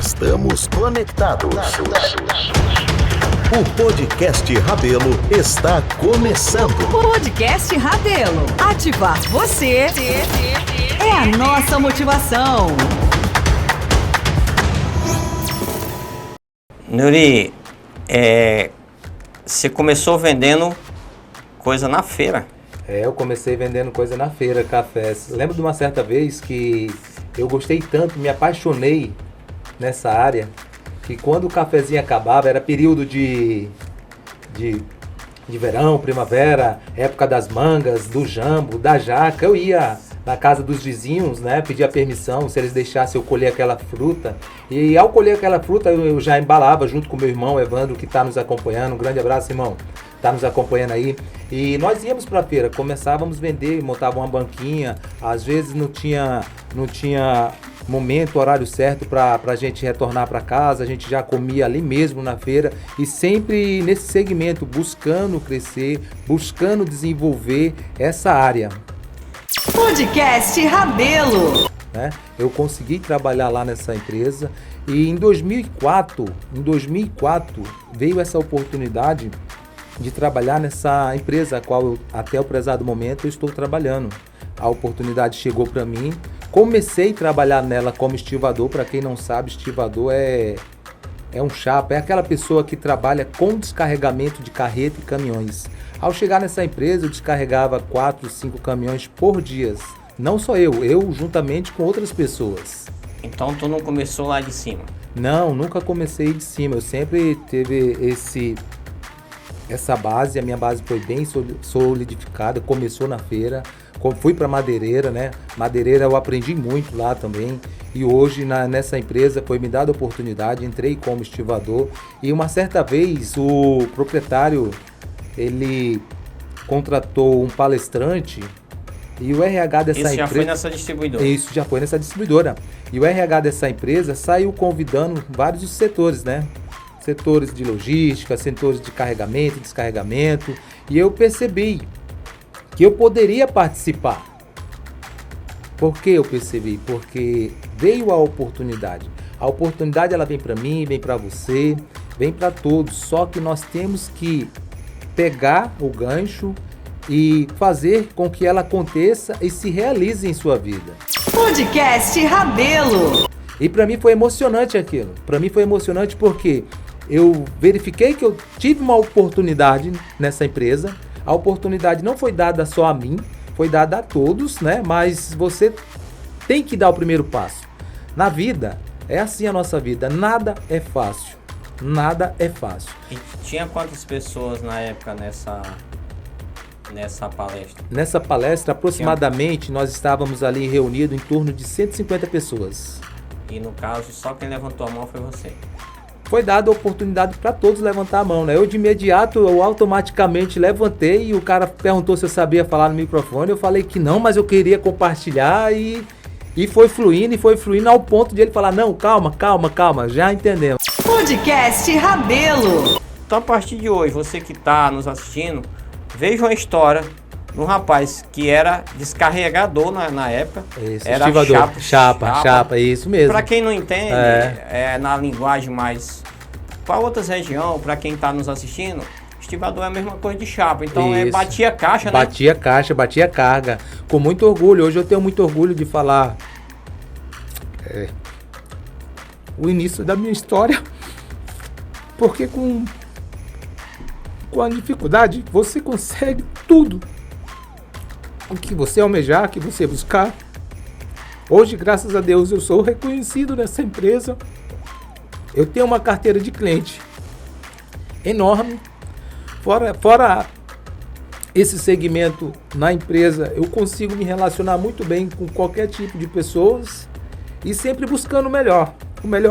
Estamos conectados. O podcast Rabelo está começando. Podcast Rabelo. Ativar você é a nossa motivação. Nuri, você começou vendendo coisa na feira. Eu comecei vendendo coisa na feira, cafés. Lembro de uma certa vez que eu gostei tanto, me apaixonei nessa área, que quando o cafezinho acabava, era período de verão, primavera, época das mangas, do jambo, da jaca, eu ia na casa dos vizinhos, né, pedia permissão se eles deixassem eu colher aquela fruta, e ao colher aquela fruta eu já embalava junto com meu irmão Evandro, que está nos acompanhando. Um grande abraço, irmão, está nos acompanhando aí. E nós íamos para a feira, começávamos a vender, montava uma banquinha, às vezes não tinha momento, horário certo para a gente retornar para casa, a gente já comia ali mesmo na feira, e sempre nesse segmento, buscando crescer, buscando desenvolver essa área. Podcast Rabelo. Né? Eu consegui trabalhar lá nessa empresa, e em 2004 veio essa oportunidade de trabalhar nessa empresa a qual eu, até o prezado momento, eu estou trabalhando. A oportunidade chegou para mim, comecei a trabalhar nela como estivador. Para quem não sabe, estivador é um chapa, é aquela pessoa que trabalha com descarregamento de carreta e caminhões. Ao chegar nessa empresa, eu descarregava 4, 5 caminhões por dia. Não só eu juntamente com outras pessoas. Então tu não começou lá de cima? Não, nunca comecei de cima. Eu sempre teve essa base, a minha base foi bem solidificada, começou na feira, fui para madeireira, né? Madeireira eu aprendi muito lá também, e hoje nessa empresa foi me dada a oportunidade, entrei como estivador, e uma certa vez o proprietário, ele contratou um palestrante, e o RH dessa empresa... Isso já foi nessa distribuidora? Isso já foi nessa distribuidora. E o RH dessa empresa saiu convidando vários setores, né? Setores de logística, setores de carregamento, descarregamento, e eu percebi que eu poderia participar. Por que eu percebi? Porque veio a oportunidade. A oportunidade, ela vem para mim, vem para você, vem para todos, só que nós temos que pegar o gancho e fazer com que ela aconteça e se realize em sua vida. Podcast Rabelo. E para mim foi emocionante aquilo. Para mim foi emocionante porque eu verifiquei que eu tive uma oportunidade nessa empresa. A oportunidade não foi dada só a mim, foi dada a todos, né? Mas você tem que dar o primeiro passo. Na vida, é assim a nossa vida. Nada é fácil. Nada é fácil. E tinha quantas pessoas na época nessa palestra? Nessa palestra, aproximadamente, nós estávamos ali reunidos em torno de 150 pessoas. E no caso, só quem levantou a mão foi você? Foi dada a oportunidade para todos levantar a mão, né? Eu de imediato, eu automaticamente levantei, e o cara perguntou se eu sabia falar no microfone. Eu falei que não, mas eu queria compartilhar, e foi fluindo ao ponto de ele falar: não, calma, já entendemos. Podcast Rabelo. Então, a partir de hoje, você que está nos assistindo, veja uma história de um rapaz que era descarregador na época. Isso, era chapa, isso mesmo. Para quem não entende, é na linguagem mais para outras regiões, para quem está nos assistindo, estivador é a mesma coisa de chapa. Então batia caixa, né? Batia caixa, batia carga, com muito orgulho. Hoje eu tenho muito orgulho de falar o início da minha história, porque com a dificuldade você consegue tudo o que você almejar, que você buscar. Hoje, graças a Deus, eu sou reconhecido nessa empresa. Eu tenho uma carteira de cliente enorme. Fora esse segmento na empresa, eu consigo me relacionar muito bem com qualquer tipo de pessoas, e sempre buscando o melhor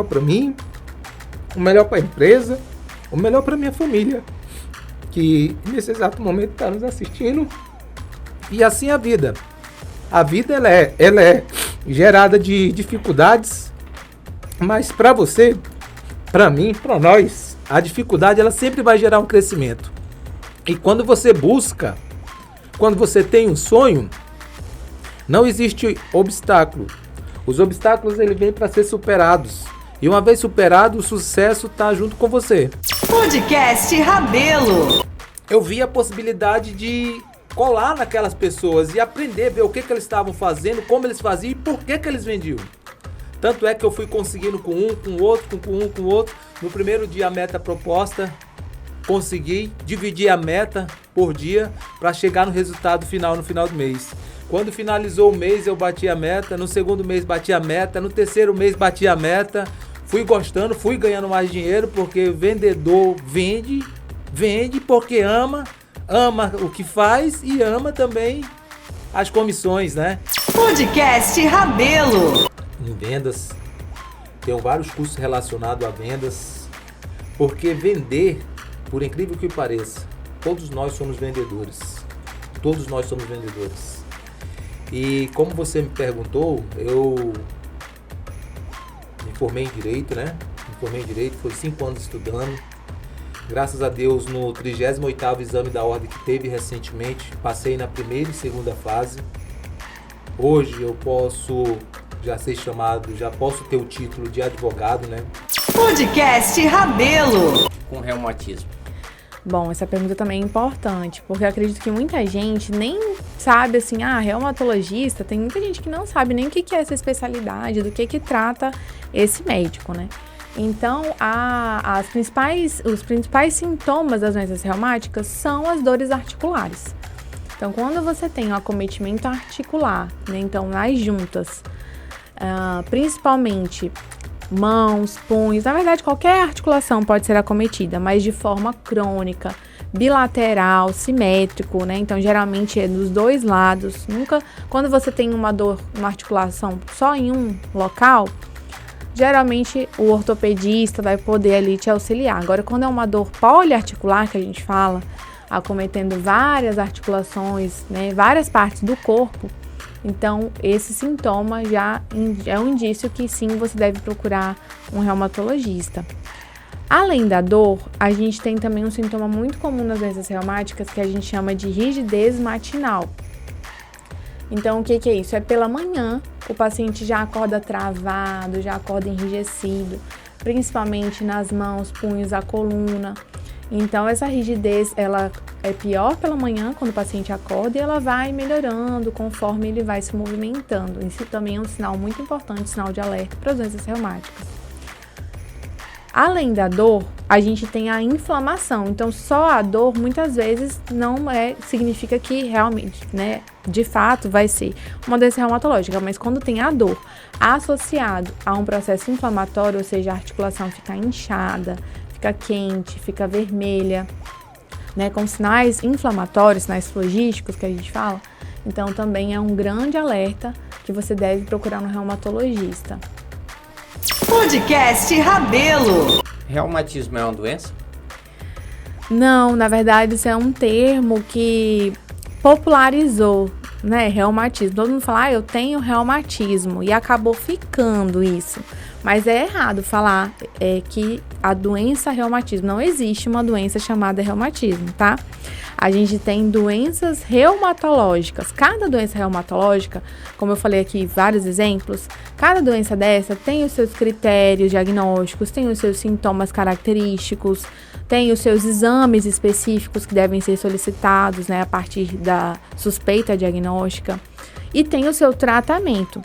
para mim, o melhor para a empresa, o melhor para minha família, que nesse exato momento está nos assistindo. E assim a vida. A vida ela é gerada de dificuldades, mas para você, para mim, para nós, a dificuldade ela sempre vai gerar um crescimento. E quando você busca, quando você tem um sonho, não existe obstáculo. Os obstáculos eles vêm para ser superados. E uma vez superado, o sucesso está junto com você. Podcast Rabelo. Eu vi a possibilidade de colar naquelas pessoas e aprender, ver o que eles estavam fazendo, como eles faziam e por que eles vendiam. Tanto é que eu fui conseguindo com um, com o outro, com o outro. No primeiro dia a meta proposta, consegui dividir a meta por dia para chegar no resultado final no final do mês. Quando finalizou o mês eu bati a meta, no segundo mês bati a meta, no terceiro mês bati a meta. Fui gostando, fui ganhando mais dinheiro porque vendedor vende porque ama o que faz e ama também as comissões, né? Podcast Rabelo. Em vendas, tenho vários cursos relacionados a vendas, porque vender, por incrível que pareça, todos nós somos vendedores. Todos nós somos vendedores. E como você me perguntou, eu me formei em Direito, né? Me formei em Direito, foi 5 anos estudando. Graças a Deus, no 38º exame da ordem que teve recentemente, passei na primeira e segunda fase. Hoje eu posso já ser chamado, já posso ter o título de advogado, né? Podcast Rabelo. Com reumatismo. Bom, essa pergunta também é importante, porque eu acredito que muita gente nem sabe, assim, reumatologista, tem muita gente que não sabe nem o que é essa especialidade, do que trata esse médico, né? Então, os principais sintomas das doenças reumáticas são as dores articulares. Então, quando você tem um acometimento articular, né, então nas juntas, principalmente mãos, punhos, na verdade qualquer articulação pode ser acometida, mas de forma crônica, bilateral, simétrico, né? Então geralmente é dos dois lados. Nunca, quando você tem uma dor, uma articulação só em um local, geralmente o ortopedista vai poder ali te auxiliar. Agora, quando é uma dor poliarticular que a gente fala, acometendo várias articulações, né, várias partes do corpo, então esse sintoma já é um indício que sim, você deve procurar um reumatologista. Além da dor, a gente tem também um sintoma muito comum nas doenças reumáticas que a gente chama de rigidez matinal. Então, o que é isso? É pela manhã, o paciente já acorda travado, já acorda enrijecido, principalmente nas mãos, punhos, a coluna. Então, essa rigidez, ela é pior pela manhã, quando o paciente acorda, e ela vai melhorando conforme ele vai se movimentando. Isso também é um sinal muito importante, sinal de alerta para as doenças reumáticas. Além da dor, a gente tem a inflamação. Então, só a dor, muitas vezes, não significa que realmente, né, de fato, vai ser uma doença reumatológica. Mas quando tem a dor associado a um processo inflamatório, ou seja, a articulação fica inchada, fica quente, fica vermelha, né, com sinais inflamatórios, sinais flogísticos que a gente fala, então também é um grande alerta que você deve procurar um reumatologista. Podcast Rabelo. Reumatismo é uma doença? Não, na verdade isso é um termo que popularizou, né, reumatismo. Todo mundo fala, eu tenho reumatismo, e acabou ficando isso. Mas é errado falar que a doença reumatismo, não existe uma doença chamada reumatismo, tá? A gente tem doenças reumatológicas. Cada doença reumatológica, como eu falei aqui, vários exemplos, cada doença dessa tem os seus critérios diagnósticos, tem os seus sintomas característicos, tem os seus exames específicos que devem ser solicitados, né, a partir da suspeita diagnóstica, e tem o seu tratamento.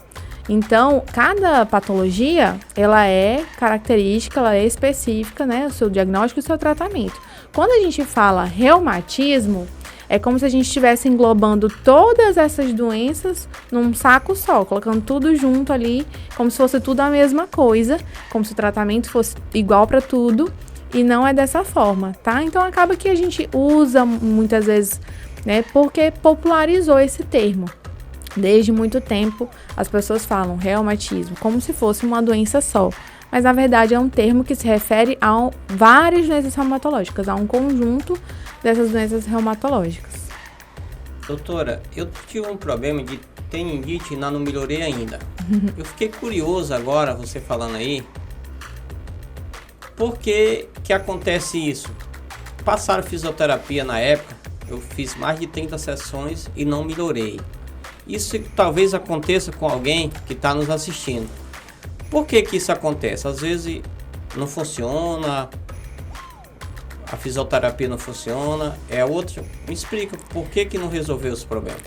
Então, cada patologia, ela é característica, ela é específica, né, o seu diagnóstico e o seu tratamento. Quando a gente fala reumatismo, é como se a gente estivesse englobando todas essas doenças num saco só, colocando tudo junto ali, como se fosse tudo a mesma coisa, como se o tratamento fosse igual para tudo, e não é dessa forma, tá? Então, acaba que a gente usa muitas vezes, né, porque popularizou esse termo. Desde muito tempo, as pessoas falam reumatismo como se fosse uma doença só. Mas, na verdade, é um termo que se refere a várias doenças reumatológicas, a um conjunto dessas doenças reumatológicas. Doutora, eu tive um problema de tendinite e não melhorei ainda. Eu fiquei curioso agora, você falando aí, por que acontece isso? Passaram fisioterapia na época, eu fiz mais de 30 sessões e não melhorei. Isso talvez aconteça com alguém que está nos assistindo. Por que que isso acontece? Às vezes não funciona, a fisioterapia não funciona, me explica por que não resolveu os problemas.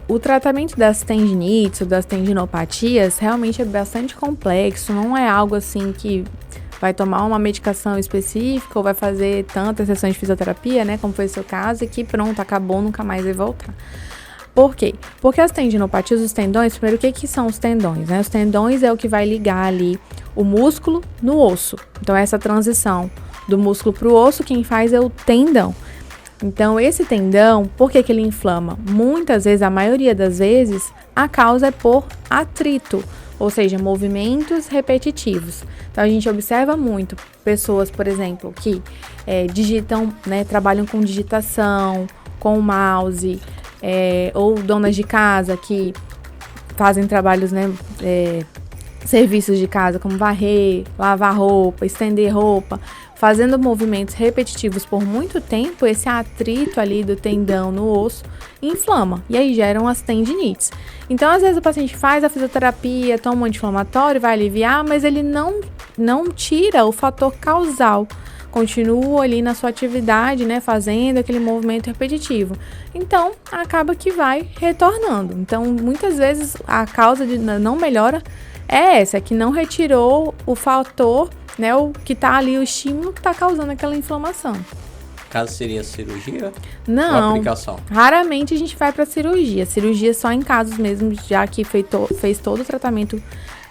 O tratamento das tendinites ou das tendinopatias realmente é bastante complexo, não é algo assim que vai tomar uma medicação específica ou vai fazer tantas sessões de fisioterapia, né, como foi o seu caso, e que pronto, acabou, nunca mais vai voltar. Por quê? Porque as tendinopatias, os tendões, primeiro, o que são os tendões, né? Os tendões é o que vai ligar ali o músculo no osso. Então, essa transição do músculo para o osso, quem faz é o tendão. Então, esse tendão, por que ele inflama? Muitas vezes, a maioria das vezes, a causa é por atrito, ou seja, movimentos repetitivos. Então, a gente observa muito pessoas, por exemplo, que digitam, né, trabalham com digitação, com mouse, ou donas de casa que fazem trabalhos, né, serviços de casa, como varrer, lavar roupa, estender roupa, fazendo movimentos repetitivos por muito tempo, esse atrito ali do tendão no osso inflama, e aí geram as tendinites. Então, às vezes o paciente faz a fisioterapia, toma um anti-inflamatório, vai aliviar, mas ele não tira o fator causal, continua ali na sua atividade, né, fazendo aquele movimento repetitivo. Então, acaba que vai retornando. Então, muitas vezes a causa de não melhora é essa, que não retirou o fator, né, o que está ali, o estímulo que está causando aquela inflamação. Caso seria cirurgia? Não, ou aplicação? Raramente a gente vai para cirurgia. Cirurgia só em casos mesmo, já que fez todo o tratamento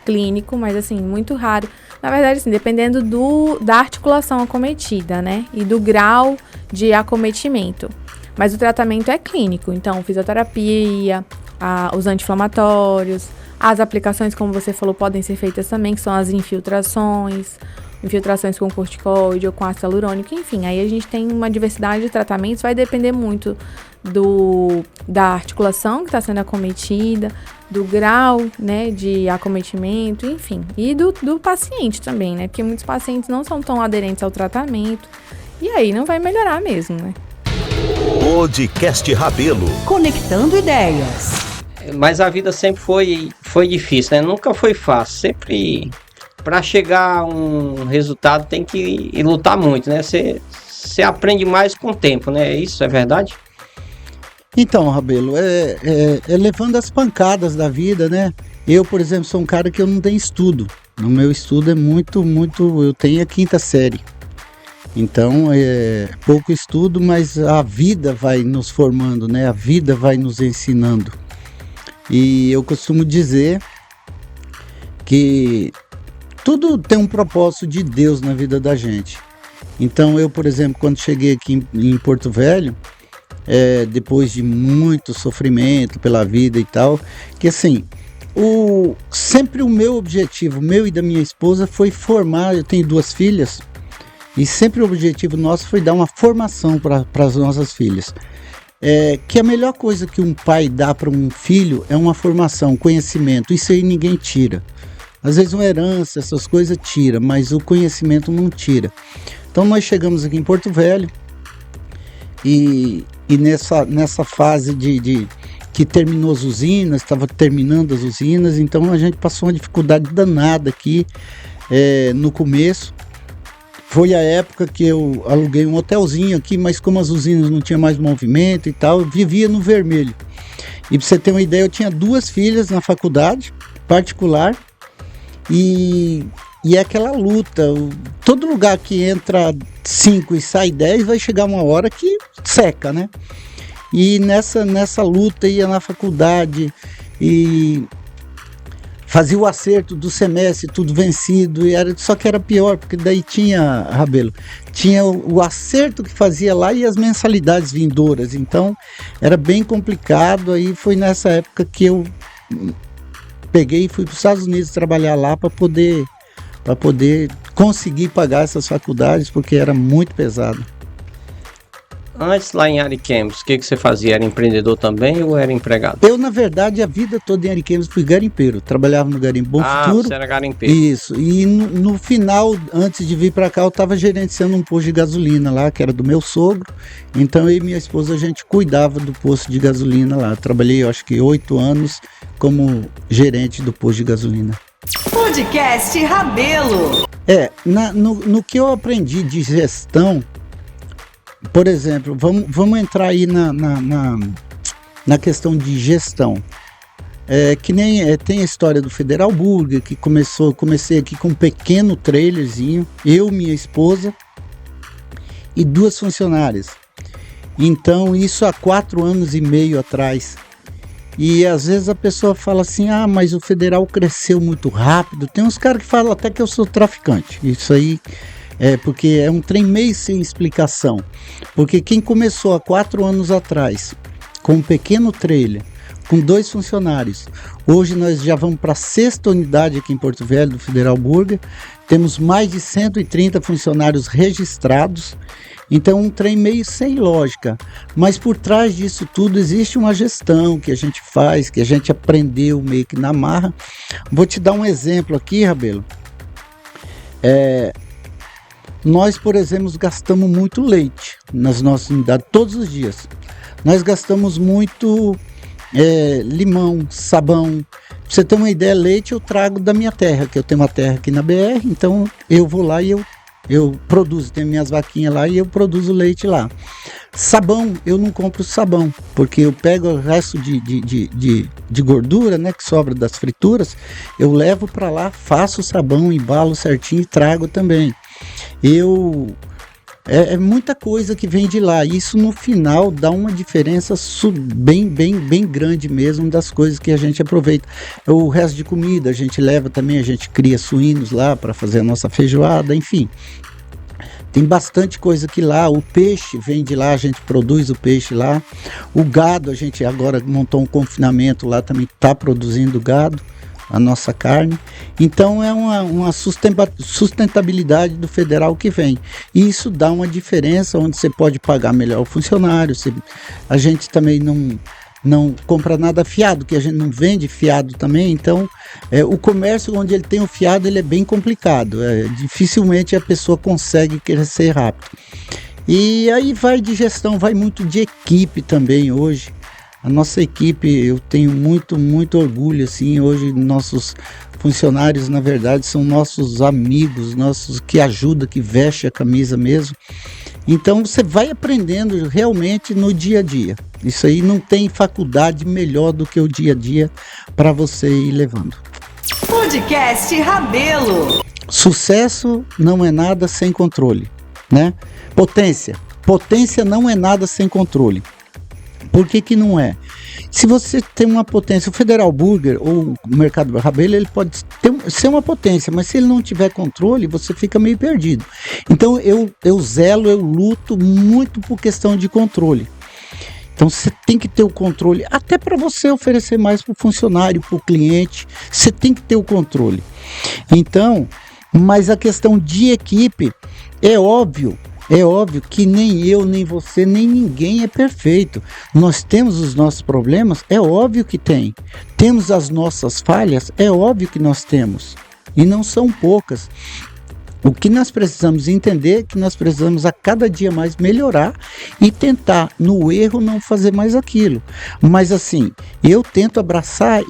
clínico, mas assim, muito raro. Na verdade, assim, dependendo da articulação acometida, né, e do grau de acometimento. Mas o tratamento é clínico, então fisioterapia, os anti-inflamatórios, as aplicações, como você falou, podem ser feitas também, que são as infiltrações com corticoide ou com ácido hialurônico, enfim, aí a gente tem uma diversidade de tratamentos, vai depender muito da articulação que está sendo acometida, do grau, né, de acometimento, enfim, e do paciente também, né, porque muitos pacientes não são tão aderentes ao tratamento, e aí não vai melhorar mesmo, né. Podcast Rabelo. Conectando ideias. Mas a vida sempre foi difícil, né? Nunca foi fácil. Sempre, para chegar a um resultado, tem que lutar muito, né? Você aprende mais com o tempo, né? Isso é verdade? Então, Rabelo, levando as pancadas da vida, né? Eu, por exemplo, sou um cara que eu não tenho estudo. O meu estudo é muito... Eu tenho a 5ª série. Então, pouco estudo, mas a vida vai nos formando, né? A vida vai nos ensinando. E eu costumo dizer que tudo tem um propósito de Deus na vida da gente. Então, eu, por exemplo, quando cheguei aqui em Porto Velho, depois de muito sofrimento pela vida e tal, que assim, sempre o meu objetivo, meu e da minha esposa, foi formar. Eu tenho 2 filhas, e sempre o objetivo nosso foi dar uma formação para as nossas filhas. Que a melhor coisa que um pai dá para um filho é uma formação, conhecimento. Isso aí ninguém tira. Às vezes uma herança, essas coisas tira, mas o conhecimento não tira. Então nós chegamos aqui em Porto Velho e nessa fase de que terminou as usinas, estava terminando as usinas, então a gente passou uma dificuldade danada aqui no começo. Foi a época que eu aluguei um hotelzinho aqui, mas como as usinas não tinham mais movimento e tal, eu vivia no vermelho. E pra você ter uma ideia, eu tinha 2 filhas na faculdade particular e é aquela luta. Todo lugar que entra 5 e sai 10 vai chegar uma hora que seca, né? E nessa luta ia na faculdade e fazia o acerto do semestre, tudo vencido, só que era pior, porque daí tinha, Rabelo, tinha o acerto que fazia lá e as mensalidades vindouras, então era bem complicado. Aí foi nessa época que eu peguei e fui para os Estados Unidos trabalhar lá para poder conseguir pagar essas faculdades, porque era muito pesado. Antes, lá em Ariquemes, o que você fazia? Era empreendedor também ou era empregado? Eu, na verdade, a vida toda em Ariquemes fui garimpeiro. Trabalhava no Garimpo Bom Futuro. Você era garimpeiro. Isso. E no final, antes de vir para cá, eu estava gerenciando um posto de gasolina lá, que era do meu sogro. Então, eu e minha esposa, a gente cuidava do posto de gasolina lá. Eu trabalhei, eu acho que 8 anos como gerente do posto de gasolina. Podcast Rabelo. No que eu aprendi de gestão, por exemplo, vamos entrar aí na questão de gestão. Que nem tem a história do Federal Burger, que comecei aqui com um pequeno trailerzinho, eu, minha esposa e 2 funcionárias. Então, isso há 4 anos e meio atrás. E às vezes a pessoa fala assim, mas o Federal cresceu muito rápido. Tem uns caras que falam até que eu sou traficante. Isso aí porque é um trem meio sem explicação. Porque quem começou há 4 anos atrás com um pequeno trailer, com 2 funcionários, hoje nós já vamos para a 6ª unidade aqui em Porto Velho do Federal Burger. Temos mais de 130 funcionários registrados. Então, um trem meio sem lógica, mas por trás disso tudo existe uma gestão que a gente faz, que a gente aprendeu meio que na marra. Vou te dar um exemplo aqui, Rabelo. Nós, por exemplo, gastamos muito leite nas nossas unidades, todos os dias. Nós gastamos muito limão, sabão. Pra você ter uma ideia, leite eu trago da minha terra, que eu tenho uma terra aqui na BR, então eu vou lá e eu produzo, tenho minhas vaquinhas lá e eu produzo leite lá. Sabão, eu não compro sabão, porque eu pego o resto de gordura, né, que sobra das frituras, eu levo para lá, faço sabão, embalo certinho e trago também. É muita coisa que vem de lá. Isso no final dá uma diferença bem grande mesmo das coisas que a gente aproveita. O resto de comida a gente leva também, a gente cria suínos lá para fazer a nossa feijoada, enfim. Tem bastante coisa que lá, o peixe vem de lá, a gente produz o peixe lá. O gado, a gente agora montou um confinamento lá, também está produzindo gado, a nossa carne. Então é uma sustentabilidade do Federal que vem. E isso dá uma diferença onde você pode pagar melhor o funcionário. A gente também não compra nada fiado, que a gente não vende fiado também. Então o comércio onde ele tem o fiado, ele é bem complicado. Dificilmente a pessoa consegue crescer rápido. E aí vai de gestão, vai muito de equipe também hoje. A nossa equipe, eu tenho muito orgulho, assim, hoje nossos funcionários, na verdade, são nossos amigos, nossos que ajudam, que veste a camisa mesmo. Então, você vai aprendendo realmente no dia a dia. Isso aí não tem faculdade melhor do que o dia a dia para você ir levando. Podcast Rabelo. Sucesso não é nada sem controle, né? Potência não é nada sem controle. Por que não é? Se você tem uma potência, o Federal Burger ou o Mercado Rabelo, ele pode ser uma potência, mas se ele não tiver controle, você fica meio perdido. Então eu luto muito por questão de controle. Então você tem que ter o controle, até para você oferecer mais para o funcionário, para o cliente, você tem que ter o controle. Então, mas a questão de equipe, é óbvio que nem eu, nem você, nem ninguém é perfeito. Nós temos os nossos problemas, é óbvio que tem. Temos as nossas falhas, é óbvio que nós temos. E não são poucas. O que nós precisamos entender é que nós precisamos a cada dia mais melhorar e tentar, no erro, não fazer mais aquilo. Mas assim, eu tento abraçar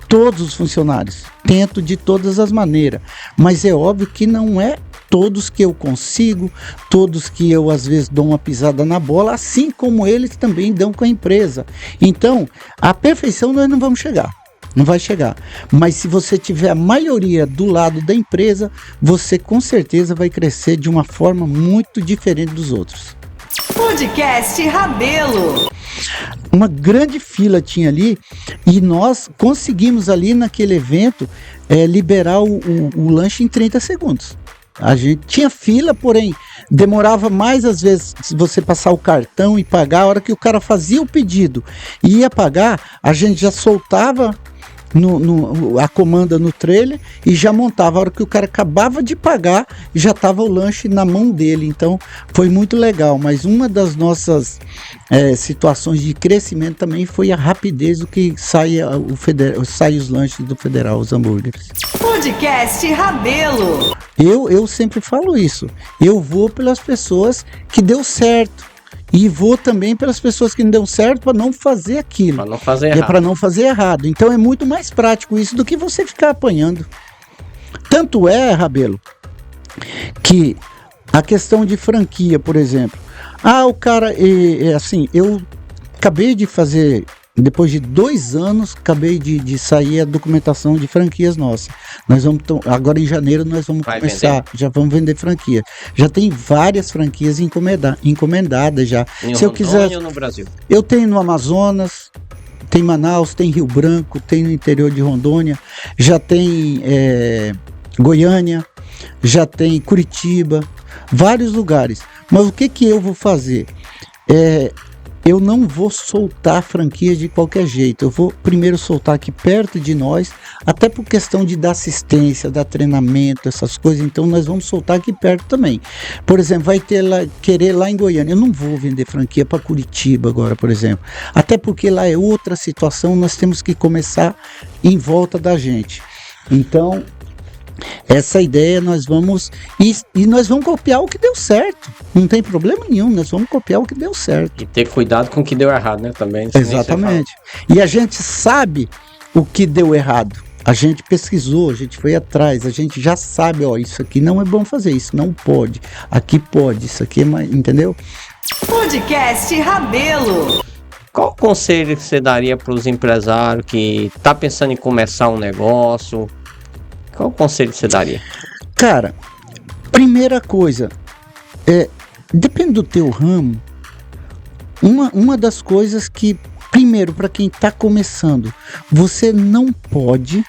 todos os funcionários, tento de todas as maneiras. Mas é óbvio que não é todos que eu consigo, todos que eu às vezes dou uma pisada na bola, assim como eles também dão com a empresa. Então, a perfeição nós não vamos chegar, não vai chegar. Mas se você tiver a maioria do lado da empresa, você com certeza vai crescer de uma forma muito diferente dos outros. Podcast Rabelo. Uma grande fila tinha ali e nós conseguimos ali naquele evento liberar o lanche em 30 segundos. A gente tinha fila, porém demorava mais às vezes se você passar o cartão e pagar. A hora que o cara fazia o pedido e ia pagar, a gente já soltava a comanda no trailer e já montava. A hora que o cara acabava de pagar, já estava o lanche na mão dele. Então foi muito legal, mas uma das nossas situações de crescimento também foi a rapidez do que sai os lanches do Federal, os hambúrgueres. Podcast Rabelo. Eu sempre falo isso, eu vou pelas pessoas que deu certo. E vou também pelas pessoas que não deu certo para não fazer aquilo. Para não fazer errado. Para não fazer errado. Então é muito mais prático isso do que você ficar apanhando. Tanto é, Rabelo, que a questão de franquia, por exemplo. O cara, assim, eu acabei de fazer, depois de 2 anos, acabei de sair a documentação de franquias nossas. Nós vamos, agora em janeiro nós vamos começar, já vamos vender franquia. Já tem várias franquias encomendadas já. Se eu quiser, no Brasil. Eu tenho no Amazonas, tem Manaus, tem Rio Branco, tem no interior de Rondônia, já tem Goiânia, já tem Curitiba, vários lugares. Mas o que eu vou fazer? Eu não vou soltar franquias de qualquer jeito. Eu vou primeiro soltar aqui perto de nós, até por questão de dar assistência, dar treinamento, essas coisas. Então nós vamos soltar aqui perto também. Por exemplo, vai ter querer lá em Goiânia. Eu não vou vender franquia para Curitiba agora, por exemplo. Até porque lá é outra situação, nós temos que começar em volta da gente. Então, essa ideia nós vamos e nós vamos copiar o que deu certo, não tem problema nenhum, nós vamos copiar o que deu certo e ter cuidado com o que deu errado, né, também. Exatamente. E a gente sabe o que deu errado, a gente pesquisou, a gente foi atrás, a gente já sabe, isso aqui não é bom fazer, isso não pode, aqui pode, isso aqui é mais, entendeu? Podcast Rabelo. Qual conselho você daria para os empresários que tá pensando em começar um negócio? Qual conselho você daria? Cara, primeira coisa, depende do teu ramo, uma das coisas que, primeiro, para quem está começando, você não pode,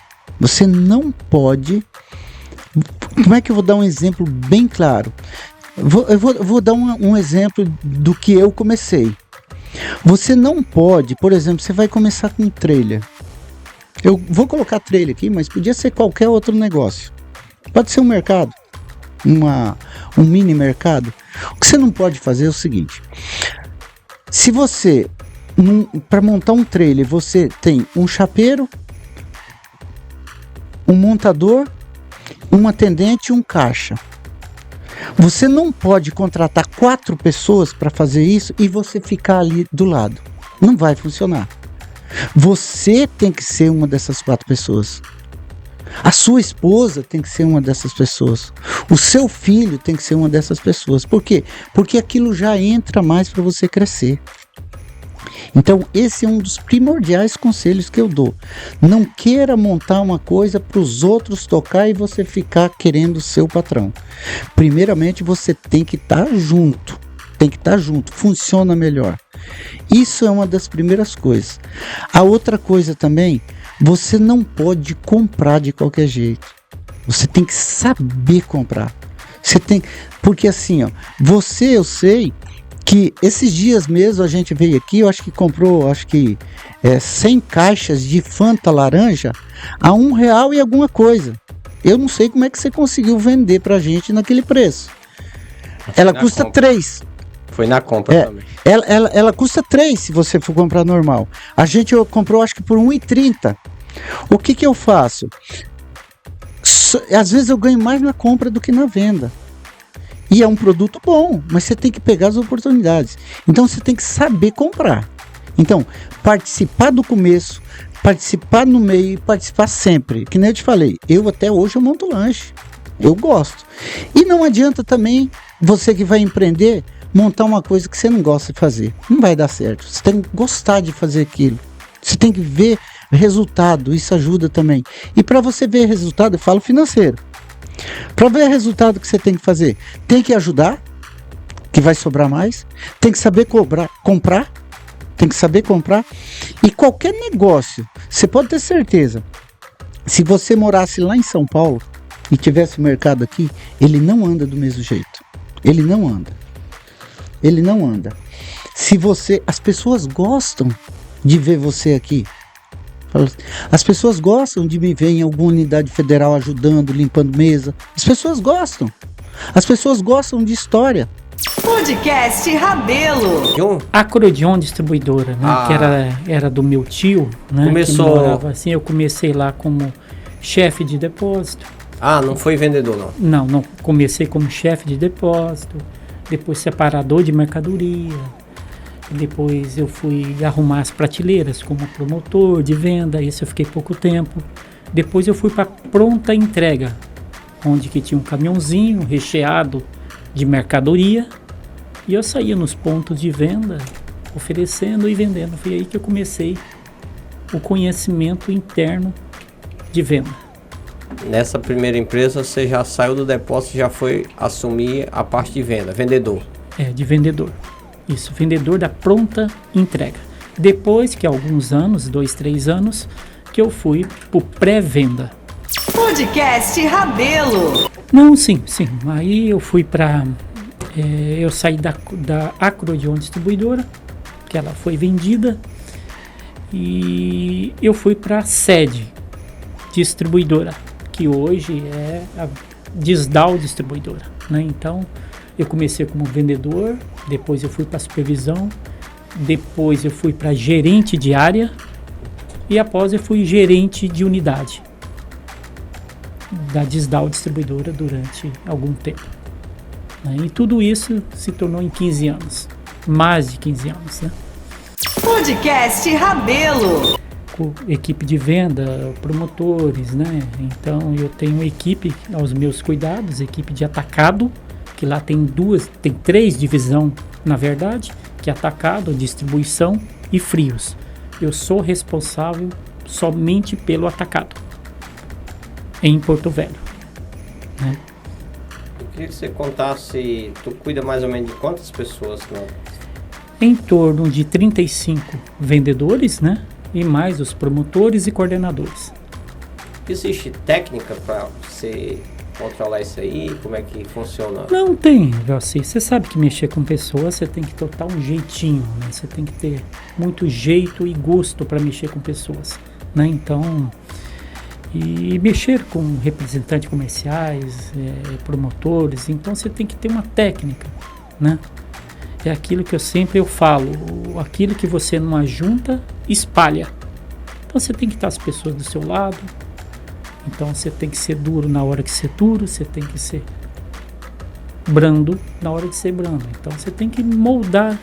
como é que eu vou dar um exemplo bem claro? Eu vou dar um exemplo do que eu comecei. Você não pode, por exemplo, você vai começar com um trailer. Eu vou colocar trailer aqui, mas podia ser qualquer outro negócio. Pode ser um mercado, um mini mercado. O que você não pode fazer é o seguinte: se você, para montar um trailer, você tem um chapeiro, um montador, um atendente e um caixa. Você não pode contratar 4 pessoas para fazer isso e você ficar ali do lado. Não vai funcionar. Você tem que ser uma dessas 4 pessoas. A sua esposa tem que ser uma dessas pessoas. O seu filho tem que ser uma dessas pessoas. Por quê? Porque aquilo já entra mais para você crescer. Então, esse é um dos primordiais conselhos que eu dou. Não queira montar uma coisa para os outros tocar e você ficar querendo ser o patrão. Primeiramente, você tem que estar junto. Funciona melhor. Isso é uma das primeiras coisas. A outra coisa também, você não pode comprar de qualquer jeito. Você tem que saber comprar. Porque assim, eu sei que esses dias mesmo a gente veio aqui, eu acho que comprou 100 caixas de Fanta laranja a R$1 e alguma coisa. Eu não sei como é que você conseguiu vender pra gente naquele preço. Ela custa 3. Foi na compra também. Ela custa 3 se você for comprar normal. A gente comprou acho que por R$1,30. O que eu faço? Às vezes eu ganho mais na compra do que na venda. E é um produto bom, mas você tem que pegar as oportunidades. Então você tem que saber comprar. Então, participar do começo, participar no meio e participar sempre. Que nem eu te falei, eu até hoje eu monto lanche. Eu gosto. E não adianta também você que vai empreender montar uma coisa que você não gosta de fazer. Não vai dar certo. Você tem que gostar de fazer aquilo. Você tem que ver resultado. Isso ajuda também. E para você ver resultado, eu falo financeiro. Para ver resultado que você tem que fazer, tem que ajudar, que vai sobrar mais. Tem que saber comprar. Tem que saber comprar. E qualquer negócio, você pode ter certeza, se você morasse lá em São Paulo e tivesse mercado aqui, ele não anda do mesmo jeito. Ele não anda. As pessoas gostam de ver você aqui. As pessoas gostam de me ver em alguma unidade federal ajudando, limpando mesa. As pessoas gostam. As pessoas gostam de história. Podcast Rabelo. A Crodion Distribuidora, né, que era do meu tio, né, Começou... que morava assim. Eu comecei lá como chefe de depósito. Não foi vendedor, não? Não. Comecei como chefe de depósito, depois separador de mercadoria. Depois eu fui arrumar as prateleiras como promotor de venda. Isso eu fiquei pouco tempo. Depois eu fui para pronta entrega. onde que tinha um caminhãozinho recheado de mercadoria, e eu saía nos pontos de venda, oferecendo e vendendo. Foi aí que eu comecei o conhecimento interno de venda. Nessa primeira empresa você já saiu do depósito e já foi assumir a parte de venda, vendedor. De vendedor. Isso, vendedor da pronta entrega. Depois que alguns anos, 2, 3 anos, que eu fui pro pré-venda. Podcast Rabelo. Não, sim. Aí eu fui para... eu saí da Acrodion Distribuidora, que ela foi vendida, e eu fui para a Sede Distribuidora, que hoje é a Disdal Distribuidora, né? Então, eu comecei como vendedor, depois eu fui para supervisão, depois eu fui para gerente de área, e após eu fui gerente de unidade da Disdal Distribuidora durante algum tempo. E tudo isso se tornou em 15 anos, mais de 15 anos, né? Podcast Rabelo. Com equipe de venda, promotores, né? Então eu tenho uma equipe aos meus cuidados, equipe de atacado, que lá tem 3 divisões, na verdade, que é atacado, distribuição e frios. Eu sou responsável somente pelo atacado em Porto Velho, né? Eu queria que você contasse, tu cuida mais ou menos de quantas pessoas? Não? Em torno de 35 vendedores, né? E mais os promotores e coordenadores. Existe técnica para você controlar isso aí? Como é que funciona? Não tem, Velci. Você sabe que mexer com pessoas, você tem que botar um jeitinho, né? Você tem que ter muito jeito e gosto para mexer com pessoas, né? Então, e mexer com representantes comerciais, promotores, então você tem que ter uma técnica, né? É aquilo que eu falo, aquilo que você não ajunta, espalha. Então você tem que estar as pessoas do seu lado, então você tem que ser duro na hora de ser duro, você tem que ser brando na hora de ser brando. Então você tem que moldar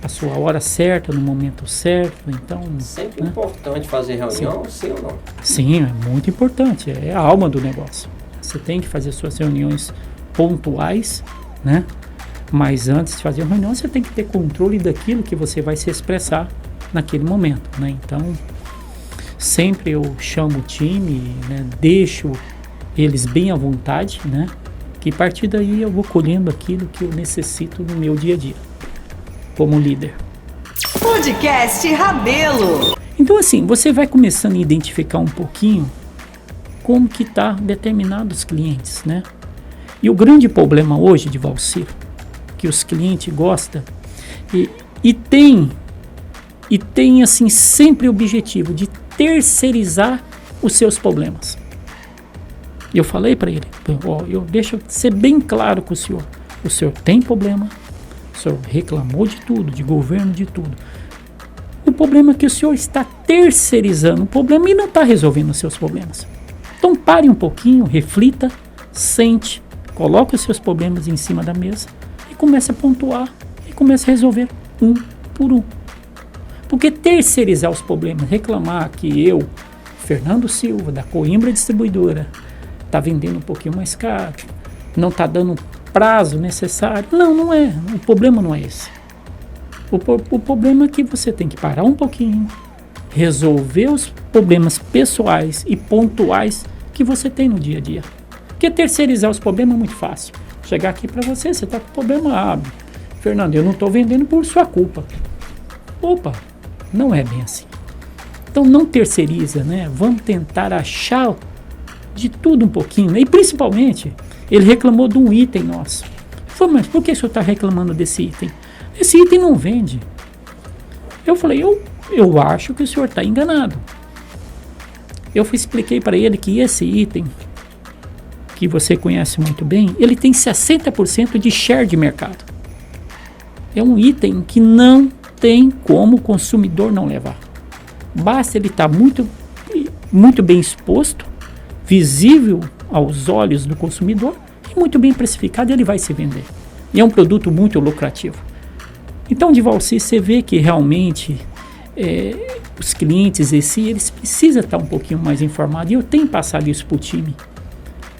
a sua hora certa, no momento certo. Então, sempre importante fazer reunião, sim ou não? Sim, é muito importante, é a alma do negócio. Você tem que fazer suas reuniões pontuais, né? Mas antes de fazer uma reunião, você tem que ter controle daquilo que você vai se expressar naquele momento, né? Então, sempre eu chamo o time, né? Deixo eles bem à vontade, né? Que a partir daí eu vou colhendo aquilo que eu necessito no meu dia a dia, como líder. Podcast Rabelo. Então, assim, você vai começando a identificar um pouquinho como que tá determinados clientes, né? E o grande problema hoje de Valcir, que os clientes gostam e tem assim sempre o objetivo de terceirizar os seus problemas. Eu falei para ele, eu deixo ser bem claro com o senhor tem problema, o senhor reclamou de tudo, de governo, de tudo. O problema é que o senhor está terceirizando o problema e não está resolvendo os seus problemas. Então pare um pouquinho, reflita, sente, coloque os seus problemas em cima da mesa e comece a pontuar e comece a resolver um por um. Porque terceirizar os problemas, reclamar que eu, Fernando Silva, da Coimbra Distribuidora, está vendendo um pouquinho mais caro, não está dando o prazo necessário. Não é. O problema não é esse. O problema é que você tem que parar um pouquinho, resolver os problemas pessoais e pontuais que você tem no dia a dia. Porque terceirizar os problemas é muito fácil. Chegar aqui para você está com problema Fernando, eu não estou vendendo por sua culpa. Opa, não é bem assim. Então não terceiriza, né? Vamos tentar achar de tudo um pouquinho, né? E principalmente, ele reclamou de um item nosso. Falei, mas por que o senhor está reclamando desse item? Esse item não vende. Eu falei, eu acho que o senhor está enganado. Eu expliquei para ele que esse item, que você conhece muito bem, ele tem 60% de share de mercado. É um item que não tem como o consumidor não levar. Basta ele estar muito bem exposto, visível aos olhos do consumidor e muito bem precificado, ele vai se vender. E é um produto muito lucrativo. Então, de Valci, você vê que realmente os clientes eles precisam estar um pouquinho mais informados. E eu tenho passado isso para o time,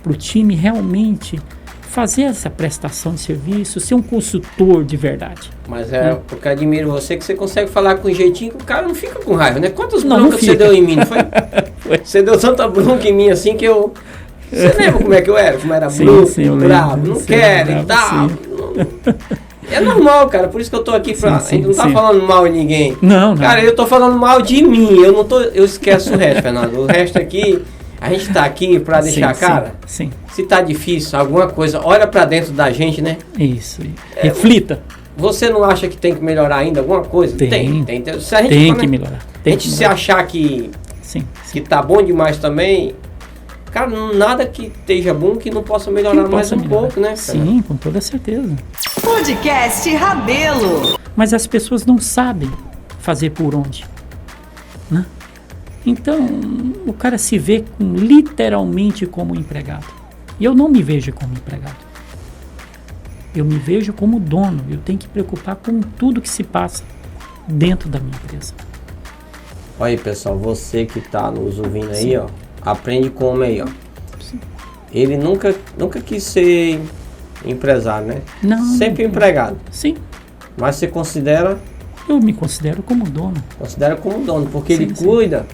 para o time realmente fazer essa prestação de serviço, ser um consultor de verdade. Mas porque eu admiro você que você consegue falar com um jeitinho que o cara não fica com raiva, né? Quantas Não broncas você fica. deu em mim, não foi? Você deu tanta bronca em mim assim que eu... Você lembra como é que eu era? Como era Sim, bruto, sim, eu lembro. bravo, não Você quero e era tal. bravo, É normal, cara, por isso que eu tô aqui pra... Sim, a gente não tá sim. falando mal de ninguém. Não, não. Cara, eu tô falando mal de mim, eu esqueço o resto, Fernando. O resto aqui, a gente tá aqui pra deixar a cara. Sim, Se tá difícil, alguma coisa, olha pra dentro da gente, né? isso. Reflita. Você não acha que tem que melhorar ainda alguma coisa? Tem. Se a gente, Tem quando que melhorar. A Tem gente que se melhorar. achar que Sim, que tá bom demais também, cara, nada que esteja bom que não possa melhorar Que mais possa um melhorar. pouco, né? cara? Sim, com toda certeza. Podcast Rabelo. Mas as pessoas não sabem fazer por onde, né? Então, o cara se vê literalmente como empregado. E eu não me vejo como empregado. Eu me vejo como dono. Eu tenho que preocupar com tudo que se passa dentro da minha empresa. Olha aí, pessoal, você que tá nos ouvindo aí, ó, aprende com o homem aí, ó. Sim. Ele nunca quis ser empresário, né? Não. Sempre empregado. Sim, Mas você considera eu me considero como dono. como dono, porque Sim, ele sim. cuida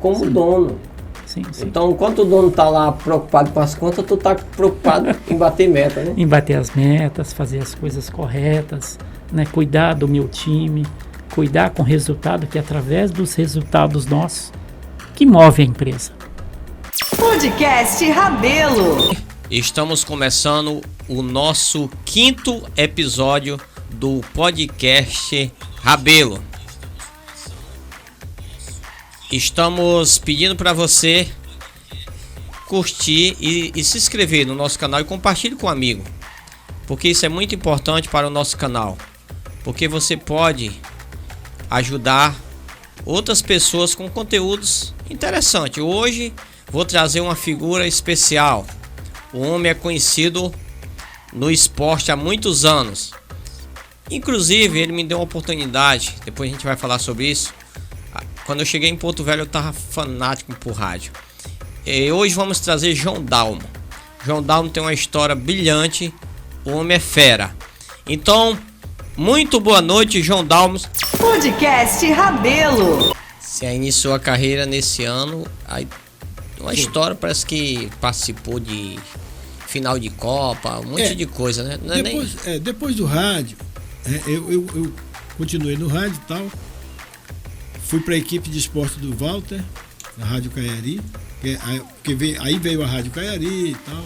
como dono. Sim, sim. Então, enquanto o dono tá lá preocupado com as contas, tu tá preocupado em bater meta, né? Em bater as metas, fazer as coisas corretas, né? Cuidar do meu time, cuidar com o resultado, que é através dos resultados nossos que move a empresa. Podcast Rabelo. Estamos começando o nosso 5º episódio do podcast Rabelo. Estamos pedindo para você curtir e se inscrever no nosso canal e compartilhe com um amigo, porque isso é muito importante para o nosso canal, porque você pode ajudar outras pessoas com conteúdos interessantes. Hoje vou trazer uma figura especial. O homem é conhecido no esporte há muitos anos. Inclusive, ele me deu uma oportunidade, depois a gente vai falar sobre isso. Quando eu cheguei em Porto Velho, eu estava fanático por rádio. E hoje vamos trazer João Dalmo. João Dalmo tem uma história brilhante, o homem é fera. Então, muito boa noite, João Dalmo. Podcast Rabelo. Você iniciou a carreira nesse ano, aí uma história, parece que participou de final de Copa, um monte de coisa, né? Não é Depois do rádio, eu continuei no rádio e tal. Fui para a equipe de esporte do Walter, na Rádio Caiari, aí veio a Rádio Caiari e tal.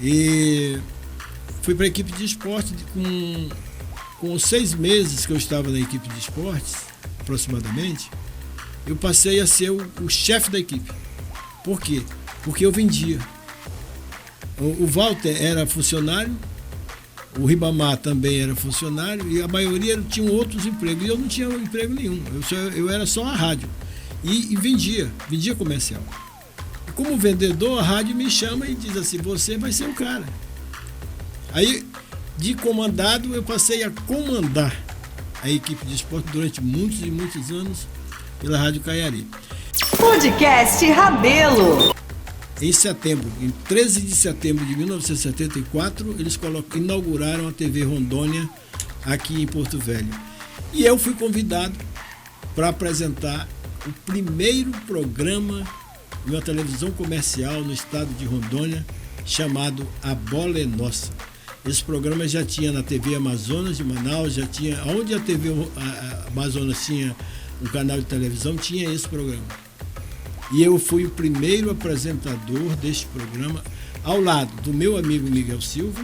E fui para a equipe de esporte com 6 meses que eu estava na equipe de esportes, aproximadamente. Eu passei a ser o chefe da equipe. Por quê? Porque eu vendia. O Walter era funcionário, o Ribamar também era funcionário e a maioria tinham outros empregos. E eu não tinha emprego nenhum, eu era só a rádio. E vendia comercial. E como vendedor, a rádio me chama e diz assim, você vai ser o cara. Aí, de comandado, eu passei a comandar a equipe de esporte durante muitos e muitos anos pela Rádio Caiari. Podcast Rabelo. Em setembro, em 13 de setembro de 1974, eles inauguraram a TV Rondônia aqui em Porto Velho. E eu fui convidado para apresentar o primeiro programa de uma televisão comercial no estado de Rondônia, chamado A Bola é Nossa. Esse programa já tinha na TV Amazonas de Manaus, já tinha, onde a TV Amazonas tinha um canal de televisão, tinha esse programa. E eu fui o primeiro apresentador deste programa, ao lado do meu amigo Miguel Silva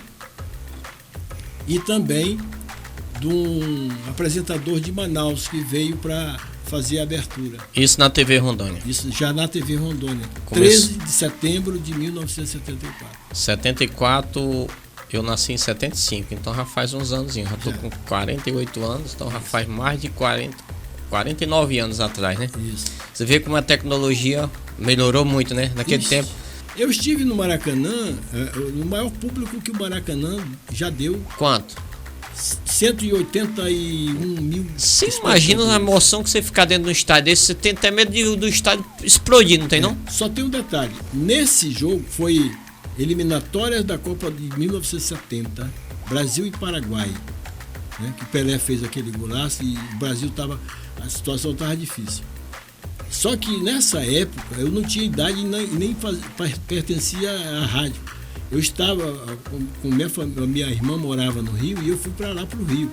e também de um apresentador de Manaus que veio para fazer a abertura. Isso na TV Rondônia. Isso já na TV Rondônia, 13 de setembro de 1974. 74, eu nasci em 75, então já faz uns anos, já tô com 48 anos, então já faz mais de 49 anos atrás, né? Isso. Você vê como a tecnologia melhorou muito, né? Naquele Isso. tempo. Eu estive no Maracanã, no maior público que o Maracanã já deu. Quanto? 181 mil. Você imagina a emoção que você ficar dentro do estádio desse, você tem até medo do estádio explodir, não tem não? Só tem um detalhe, nesse jogo foi eliminatórias da Copa de 1970, Brasil e Paraguai, né, que Pelé fez aquele golaço e o Brasil a situação estava difícil. Só que nessa época eu não tinha idade e nem pertencia à rádio. Eu estava com minha irmã morava no Rio e eu fui para lá, para o Rio.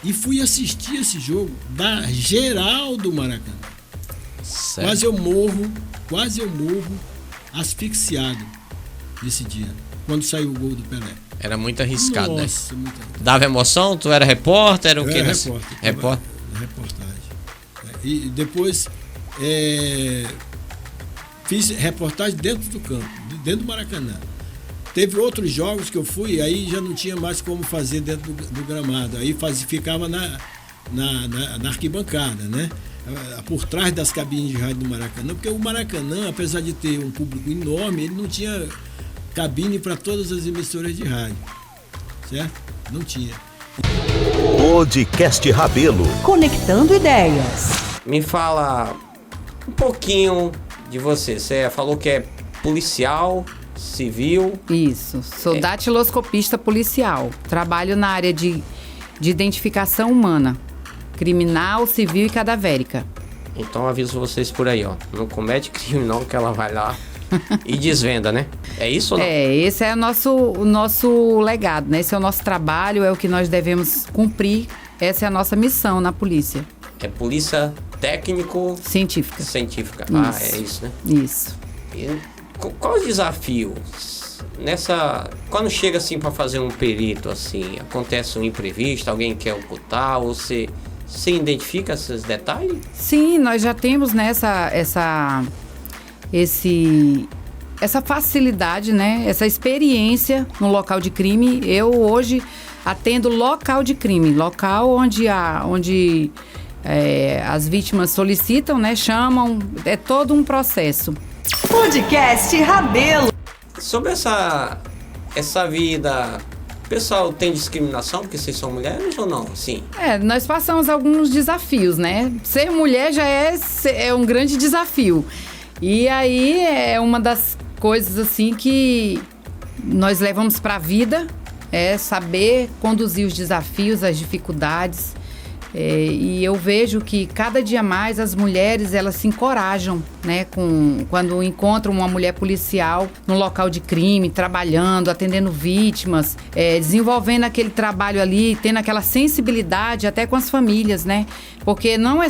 E fui assistir esse jogo da geral do Maracanã. Certo. Quase eu morro asfixiado nesse dia, quando saiu o gol do Pelé. Era muito arriscado, Nossa, né? muito arriscado. Dava emoção? Tu era repórter? Era o Eu quê? era nesse- repórter. Repórter? Reportagem. E depois fiz reportagem dentro do campo, dentro do Maracanã. Teve outros jogos que eu fui, aí já não tinha mais como fazer dentro do gramado. Aí ficava na arquibancada, né? Por trás das cabines de rádio do Maracanã, porque o Maracanã, apesar de ter um público enorme, ele não tinha cabine para todas as emissoras de rádio, certo? Não tinha. Podcast Rabelo. Conectando ideias. Me fala um pouquinho de você. Você falou que é policial, civil. Isso, sou datiloscopista policial. Trabalho na área de identificação humana, criminal, civil e cadavérica. Então aviso vocês por aí, ó. Não comete crime não, que ela vai lá e desvenda, né? É isso ou não? Esse é o nosso legado, né? Esse é o nosso trabalho, é o que nós devemos cumprir. Essa é a nossa missão na polícia. É polícia técnico-científica. Científica. É isso, né? Isso. E qual o desafio quando chega assim para fazer um perito assim, acontece um imprevisto, alguém quer ocultar, ou você identifica esses detalhes? Sim, nós já temos, né, essa facilidade, né, essa experiência no local de crime. Eu hoje atendo local de crime, local onde as vítimas solicitam, né, chamam, é todo um processo. Podcast Rabelo. Sobre essa vida, o pessoal tem discriminação porque vocês são mulheres ou não? Sim. Nós passamos alguns desafios, né? Ser mulher já é um grande desafio. E aí é uma das coisas assim que nós levamos para a vida, é saber conduzir os desafios, as dificuldades. E eu vejo que cada dia mais as mulheres, elas se encorajam, né, quando encontram uma mulher policial no local de crime, trabalhando, atendendo vítimas, desenvolvendo aquele trabalho ali, tendo aquela sensibilidade até com as famílias, né? Porque não é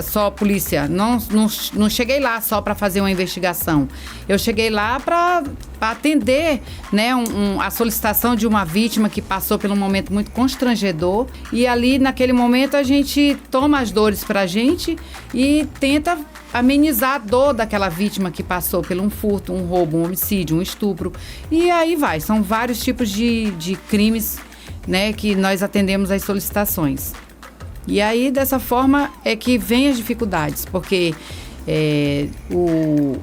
só polícia, não cheguei lá só para fazer uma investigação. Eu cheguei lá para atender, né, a solicitação de uma vítima que passou por um momento muito constrangedor, e ali naquele momento a gente toma as dores pra gente e tenta amenizar a dor daquela vítima que passou por um furto, um roubo, um homicídio, um estupro. E aí vai, são vários tipos de crimes, né, que nós atendemos às solicitações. E aí dessa forma é que vem as dificuldades, porque o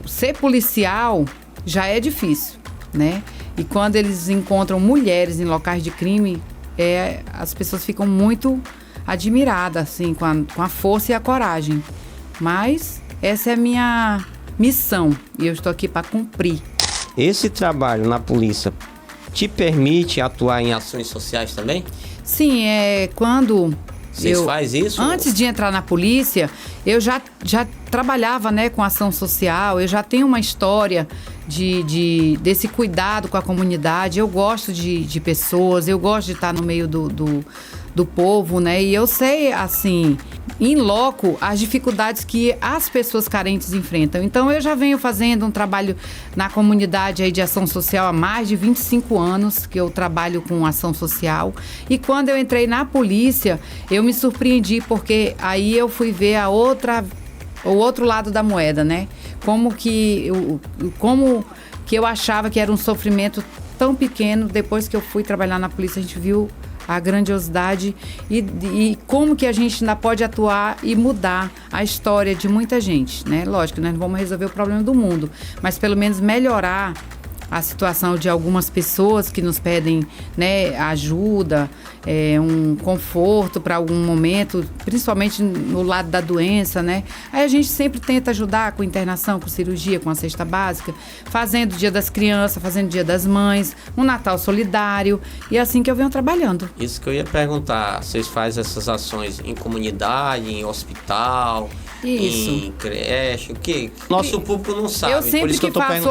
ser policial já é difícil, né? E quando eles encontram mulheres em locais de crime, as pessoas ficam muito admiradas, assim, com a força e a coragem. Mas essa é a minha missão e eu estou aqui para cumprir. Esse trabalho na polícia te permite atuar em ações sociais também? Sim, quando Vocês fazem isso? Antes de entrar na polícia, eu já trabalhava, né, com ação social, eu já tenho uma história desse cuidado com a comunidade. Eu gosto de pessoas, eu gosto de estar no meio do povo, né? E eu sei, assim, em loco, as dificuldades que as pessoas carentes enfrentam. Então, eu já venho fazendo um trabalho na comunidade aí de ação social há mais de 25 anos que eu trabalho com ação social. E quando eu entrei na polícia, eu me surpreendi, porque aí eu fui ver o outro lado da moeda, né? Como que eu achava que era um sofrimento tão pequeno. Depois que eu fui trabalhar na polícia, a gente viu a grandiosidade e como que a gente ainda pode atuar e mudar a história de muita gente, né? Lógico, nós não vamos resolver o problema do mundo, mas pelo menos melhorar a situação de algumas pessoas que nos pedem, né, ajuda, um conforto para algum momento, principalmente no lado da doença, né? Aí a gente sempre tenta ajudar com internação, com cirurgia, com a cesta básica, fazendo o Dia das Crianças, fazendo o Dia das Mães, um Natal solidário, e é assim que eu venho trabalhando. Isso que eu ia perguntar, vocês fazem essas ações em comunidade, em hospital, em creche, o quê? Nosso público não sabe. Eu sempre que faço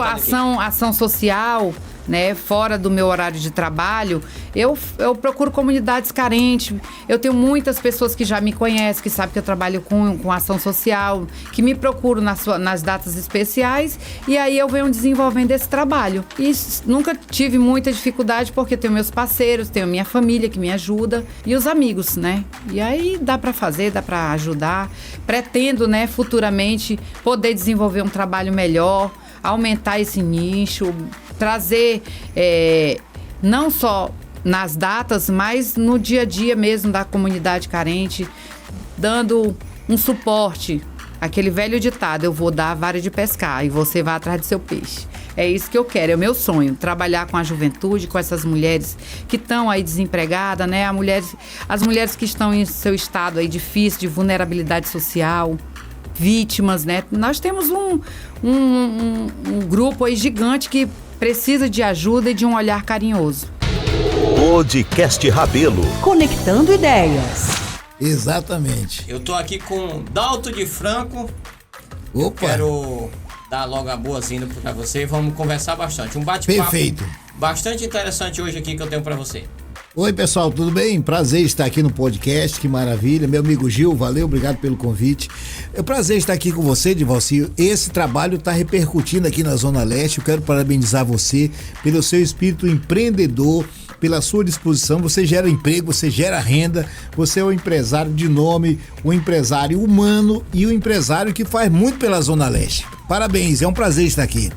ação social, né, fora do meu horário de trabalho, eu procuro comunidades carentes. Eu tenho muitas pessoas que já me conhecem, que sabem que eu trabalho com ação social, que me procuram nas datas especiais, e aí eu venho desenvolvendo esse trabalho. E nunca tive muita dificuldade, porque tenho meus parceiros, tenho minha família que me ajuda, e os amigos, né? E aí dá para fazer, dá para ajudar. Pretendo, né, futuramente poder desenvolver um trabalho melhor, aumentar esse nicho, trazer não só nas datas, mas no dia a dia mesmo da comunidade carente, dando um suporte. Aquele velho ditado, eu vou dar a vara de pescar e você vai atrás do seu peixe. É isso que eu quero, é o meu sonho, trabalhar com a juventude, com essas mulheres que estão aí desempregadas, né? As mulheres que estão em seu estado aí difícil, de vulnerabilidade social, vítimas, né? Nós temos um grupo aí gigante que precisa de ajuda e de um olhar carinhoso. Podcast Rabelo. Conectando ideias. Exatamente. Eu tô aqui com Dalto de Franco. Opa! Quero dar logo a boas-vindas pra você e vamos conversar bastante. Um bate-papo perfeito, bastante interessante hoje aqui que eu tenho pra você. Oi, pessoal, tudo bem? Prazer estar aqui no podcast, que maravilha. Meu amigo Gil, valeu, obrigado pelo convite. É um prazer estar aqui com você, Divalcio. Esse trabalho está repercutindo aqui na Zona Leste. Eu quero parabenizar você pelo seu espírito empreendedor, pela sua disposição. Você gera emprego, você gera renda, você é um empresário de nome, um empresário humano e um empresário que faz muito pela Zona Leste. Parabéns, é um prazer estar aqui.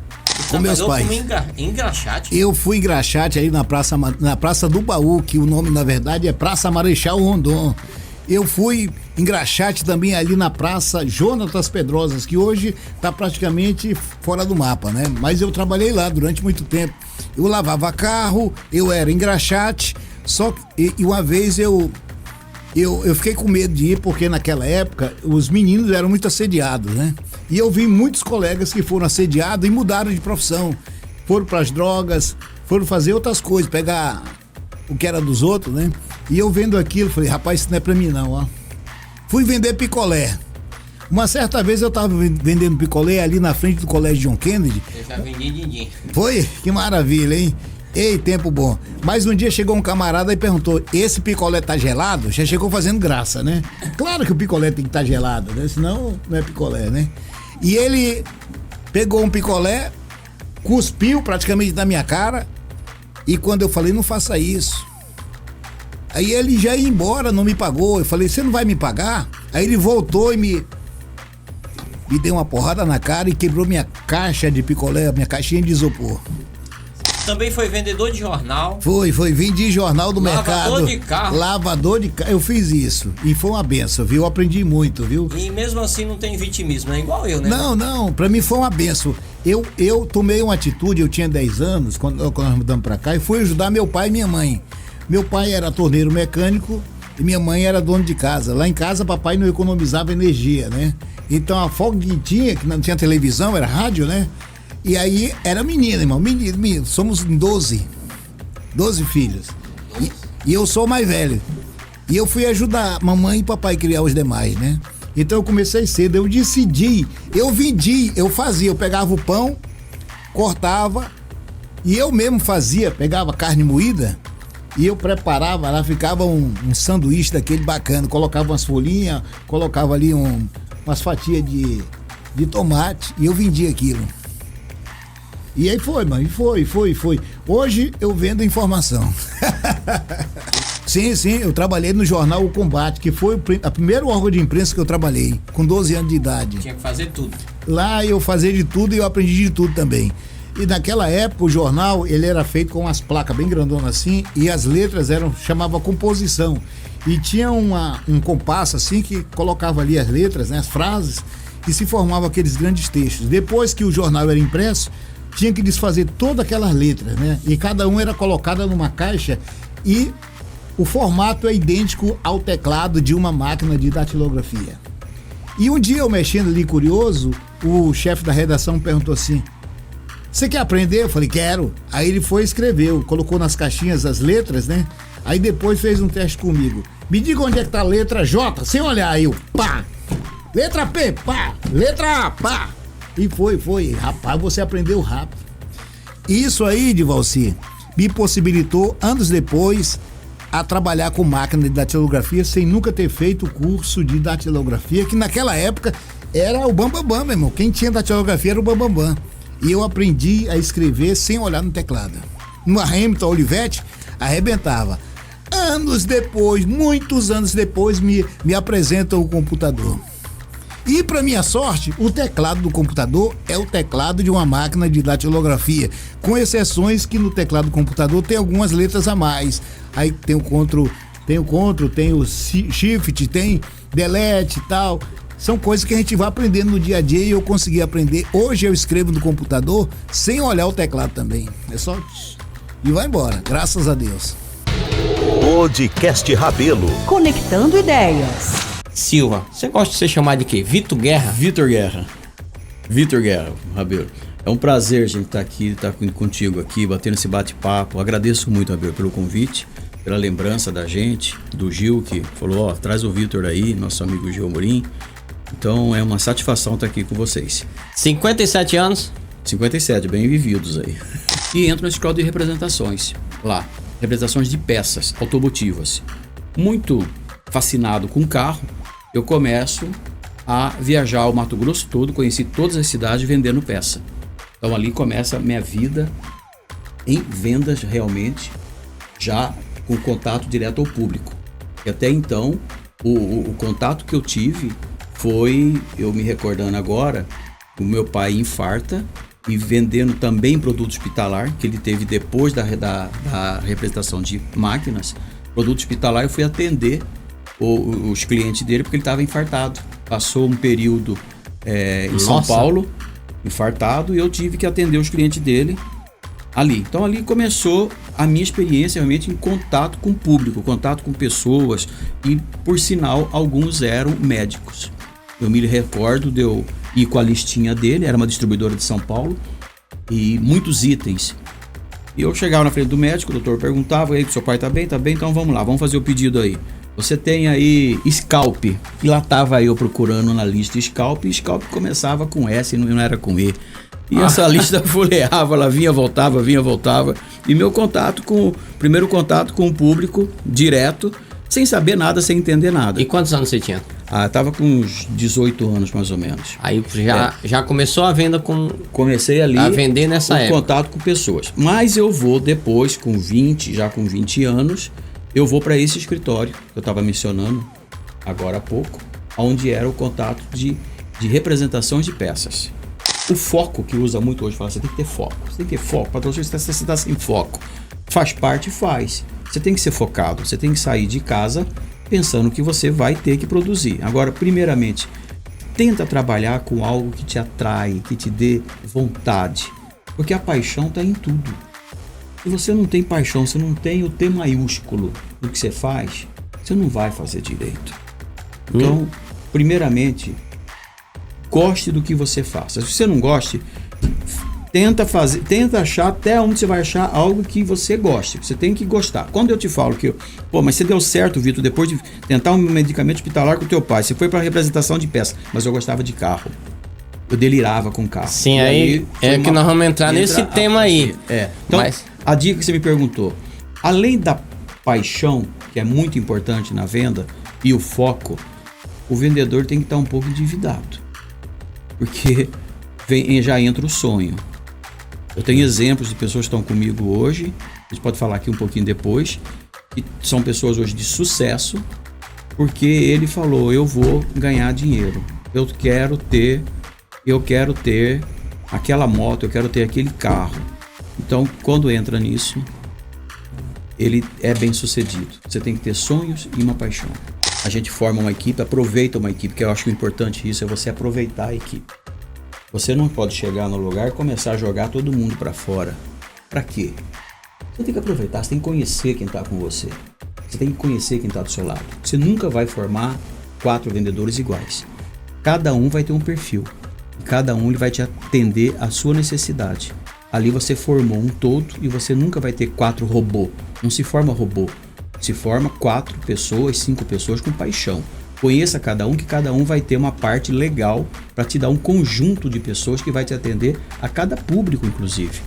Com meus pais. Engraxate? Eu fui engraxate aí na Praça do Baú, que o nome na verdade é Praça Marechal Rondon. Eu fui engraxate também ali na Praça Jonatas Pedrosas, que hoje está praticamente fora do mapa, né? Mas eu trabalhei lá durante muito tempo. Eu lavava carro, eu era engraxate, só que e uma vez eu fiquei com medo de ir, porque naquela época os meninos eram muito assediados, né? E eu vi muitos colegas que foram assediados e mudaram de profissão. Foram para as drogas, foram fazer outras coisas, pegar o que era dos outros, né? E eu vendo aquilo, falei, rapaz, isso não é pra mim não, ó. Fui vender picolé. Uma certa vez eu tava vendendo picolé ali na frente do colégio John Kennedy. Eu já vendi din-din. Foi? Que maravilha, hein? Ei, tempo bom. Mas um dia chegou um camarada e perguntou, esse picolé tá gelado? Já chegou fazendo graça, né? Claro que o picolé tem que estar gelado, né? Senão não é picolé, né? E ele pegou um picolé, cuspiu praticamente na minha cara, e quando eu falei, não faça isso. Aí ele já ia embora, não me pagou. Eu falei, você não vai me pagar? Aí ele voltou e me deu uma porrada na cara e quebrou minha caixa de picolé, minha caixinha de isopor. Também foi vendedor de jornal. Foi, vendi jornal do mercado. Lavador de carro. Lavador de carro, eu fiz isso. E foi uma benção, viu? Eu aprendi muito, viu? E mesmo assim não tem vitimismo, é igual eu, né? Não, pra mim foi uma benção. Eu tomei uma atitude, eu tinha 10 anos, quando nós mudamos pra cá, e fui ajudar meu pai e minha mãe. Meu pai era torneiro mecânico e minha mãe era dona de casa. Lá em casa, papai não economizava energia, né? Então a folga que tinha, que não tinha televisão, era rádio, né? E aí era menina, irmão, menino, somos 12 filhos. E eu sou o mais velho. E eu fui ajudar mamãe e papai a criar os demais, né? Então eu comecei cedo, eu decidi, eu vendi, eu fazia, eu pegava o pão, cortava, e eu mesmo fazia, pegava carne moída, e eu preparava, lá ficava um sanduíche daquele bacana, colocava umas folhinhas, colocava ali umas fatias de tomate, e eu vendia aquilo. E aí foi, mano, foi. Hoje eu vendo informação. Sim, eu trabalhei no jornal O Combate, que foi a primeiro órgão de imprensa que eu trabalhei, com 12 anos de idade. Tinha que fazer tudo. Lá eu fazia de tudo e eu aprendi de tudo também. E naquela época o jornal, ele era feito com umas placas bem grandonas assim, e as letras chamava composição. E tinha um compasso assim que colocava ali as letras, né, as frases, e se formavam aqueles grandes textos. Depois que o jornal era impresso, tinha que desfazer todas aquelas letras, né? E cada uma era colocada numa caixa e o formato é idêntico ao teclado de uma máquina de datilografia. E um dia eu mexendo ali curioso, o chefe da redação perguntou assim: você quer aprender? Eu falei, quero. Aí ele foi e escreveu, colocou nas caixinhas as letras, né? Aí depois fez um teste comigo. Me diga onde é que tá a letra J, sem olhar. Aí eu, pá! Letra P, pá! Letra A, pá! E foi. Rapaz, você aprendeu rápido. Isso aí, Divalci, me possibilitou, anos depois, a trabalhar com máquina de datilografia sem nunca ter feito o curso de datilografia, que naquela época era o bambambam, meu irmão. Quem tinha datilografia era o bambambam. E eu aprendi a escrever sem olhar no teclado. Numa Hamilton Olivetti, arrebentava. Anos depois, muitos anos depois, me apresentam o computador. E, para minha sorte, o teclado do computador é o teclado de uma máquina de datilografia, com exceções que no teclado do computador tem algumas letras a mais. Aí tem o Ctrl, tem o Shift, tem Delete e tal. São coisas que a gente vai aprendendo no dia a dia e eu consegui aprender. Hoje eu escrevo no computador sem olhar o teclado também. É só... e vai embora, graças a Deus. Podcast Rabelo. Conectando ideias. Silva, você gosta de ser chamado de quê? Vitor Guerra? Vitor Guerra, Rabelo. É um prazer a gente estar contigo aqui, batendo esse bate-papo. Agradeço muito, Rabelo, pelo convite, pela lembrança da gente, do Gil, que falou, traz o Vitor aí, nosso amigo Gil Amorim. Então é uma satisfação estar aqui com vocês. 57 anos? 57, bem vividos aí. E entro na escola de representações, lá. Representações de peças automotivas. Muito fascinado com carro, eu começo a viajar ao Mato Grosso todo, conheci todas as cidades vendendo peça. Então ali começa a minha vida em vendas realmente, já com contato direto ao público. E até então, o contato que eu tive foi, eu me recordando agora, o meu pai infarta e vendendo também produto hospitalar, que ele teve depois da representação de máquinas. Produto hospitalar, eu fui atender os clientes dele porque ele estava infartado. Passou um período em São Paulo, infartado, e eu tive que atender os clientes dele ali. Então ali começou a minha experiência realmente em contato com o público, contato com pessoas, e por sinal alguns eram médicos. Eu me recordo de eu ir com a listinha dele, era uma distribuidora de São Paulo, e muitos itens. E eu chegava na frente do médico, o doutor perguntava, aí, seu pai tá bem, então vamos lá, vamos fazer o pedido aí. Você tem aí Scalp, e lá tava eu procurando na lista Scalp, e Scalp começava com S, não era com E. E essa lista folheava, ela vinha, voltava, e meu primeiro contato com o público, direto, sem saber nada, sem entender nada. E quantos anos você tinha? Tava com uns 18 anos, mais ou menos. Aí já começou a venda com... Comecei ali a vender nessa época. Contato com pessoas. Mas eu vou depois, com 20 anos, eu vou para esse escritório que eu estava mencionando agora há pouco, onde era o contato de representações de peças. O foco que usa muito hoje, fala, você tem que ter foco. Você tem que ter foco, patrocínio, você está sem foco. Faz parte, faz. Você tem que ser focado, você tem que sair de casa pensando que você vai ter que produzir. Agora, primeiramente, tenta trabalhar com algo que te atrai, que te dê vontade. Porque a paixão está em tudo. Se você não tem paixão, você não tem o T maiúsculo do que você faz, você não vai fazer direito. Então, primeiramente, goste do que você faça. Se você não goste, tenta achar até onde você vai achar algo que você goste. Você tem que gostar. Quando eu te falo que, mas você deu certo, Vitor, depois de tentar um medicamento hospitalar com o teu pai, você foi para a representação de peça, mas eu gostava de carro. Eu delirava com carro. Sim, aí é que nós vamos entrar nesse tema aí. Então, a dica que você me perguntou, além da paixão, que é muito importante na venda, e o foco, o vendedor tem que estar um pouco endividado. Porque já entra o sonho. Eu tenho exemplos de pessoas que estão comigo hoje, a gente pode falar aqui um pouquinho depois, que são pessoas hoje de sucesso, porque ele falou, eu vou ganhar dinheiro, eu quero ter aquela moto, eu quero ter aquele carro. Então, quando entra nisso, ele é bem sucedido. Você tem que ter sonhos e uma paixão. A gente forma uma equipe, aproveita uma equipe, que eu acho que o importante isso é você aproveitar a equipe. Você não pode chegar no lugar e começar a jogar todo mundo para fora. Para quê? Você tem que aproveitar, você tem que conhecer quem está com você. Você tem que conhecer quem está do seu lado. Você nunca vai formar 4 vendedores iguais. Cada um vai ter um perfil. E cada um ele vai te atender à sua necessidade. Ali você formou um todo e você nunca vai ter 4 robôs. Não se forma robô. Se forma 4 pessoas, 5 pessoas com paixão. Conheça cada um, que cada um vai ter uma parte legal para te dar um conjunto de pessoas que vai te atender a cada público, inclusive.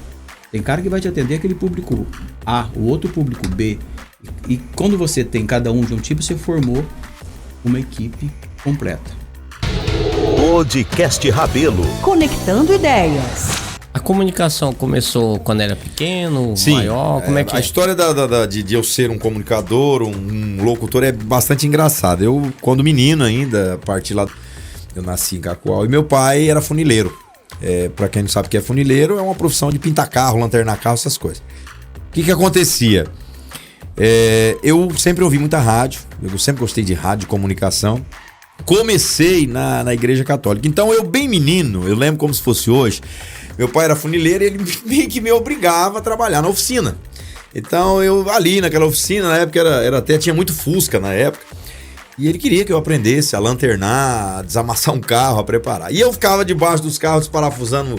Tem cara que vai te atender aquele público A, o outro público B. E quando você tem cada um de um tipo, você formou uma equipe completa. Podcast Rabelo. Conectando ideias. A comunicação começou quando era pequeno, maior? Como é que a história de eu ser um comunicador, um locutor é bastante engraçada. Eu, quando menino ainda, a partir lá, eu nasci em Cacoal e meu pai era funileiro. Pra quem não sabe o que é funileiro, é uma profissão de pintar carro, lanternar carro, essas coisas. O que acontecia? Eu sempre ouvi muita rádio, eu sempre gostei de rádio, de comunicação. Comecei na igreja católica. Então eu bem menino, eu lembro como se fosse hoje, meu pai era funileiro e ele meio que me obrigava a trabalhar na oficina. Então eu ali naquela oficina, na época até tinha muito Fusca na época, e ele queria que eu aprendesse a lanternar, a desamassar um carro, a preparar. E eu ficava debaixo dos carros parafusando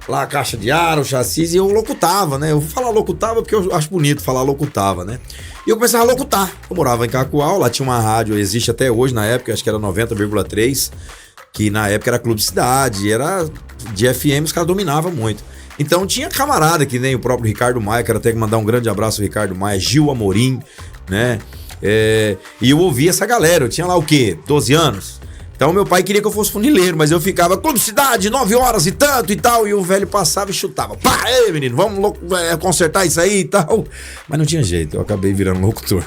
lá a caixa de ar, o chassi, e eu locutava, né? Eu vou falar locutava porque eu acho bonito falar locutava, né? E eu comecei a locutar. Eu morava em Cacoal, lá tinha uma rádio, existe até hoje na época, acho que era 90,3, que na época era Clube Cidade, era de FM, os caras dominavam muito. Então tinha camarada que nem o próprio Ricardo Maia, quero até mandar um grande abraço ao Ricardo Maia, Gil Amorim, né? E eu ouvia essa galera, eu tinha lá o quê? 12 anos. Então meu pai queria que eu fosse funileiro, mas eu ficava, Clube Cidade, 9 horas e tanto e tal, e o velho passava e chutava. Pá, ei menino, vamos consertar isso aí e tal. Mas não tinha jeito, eu acabei virando locutor.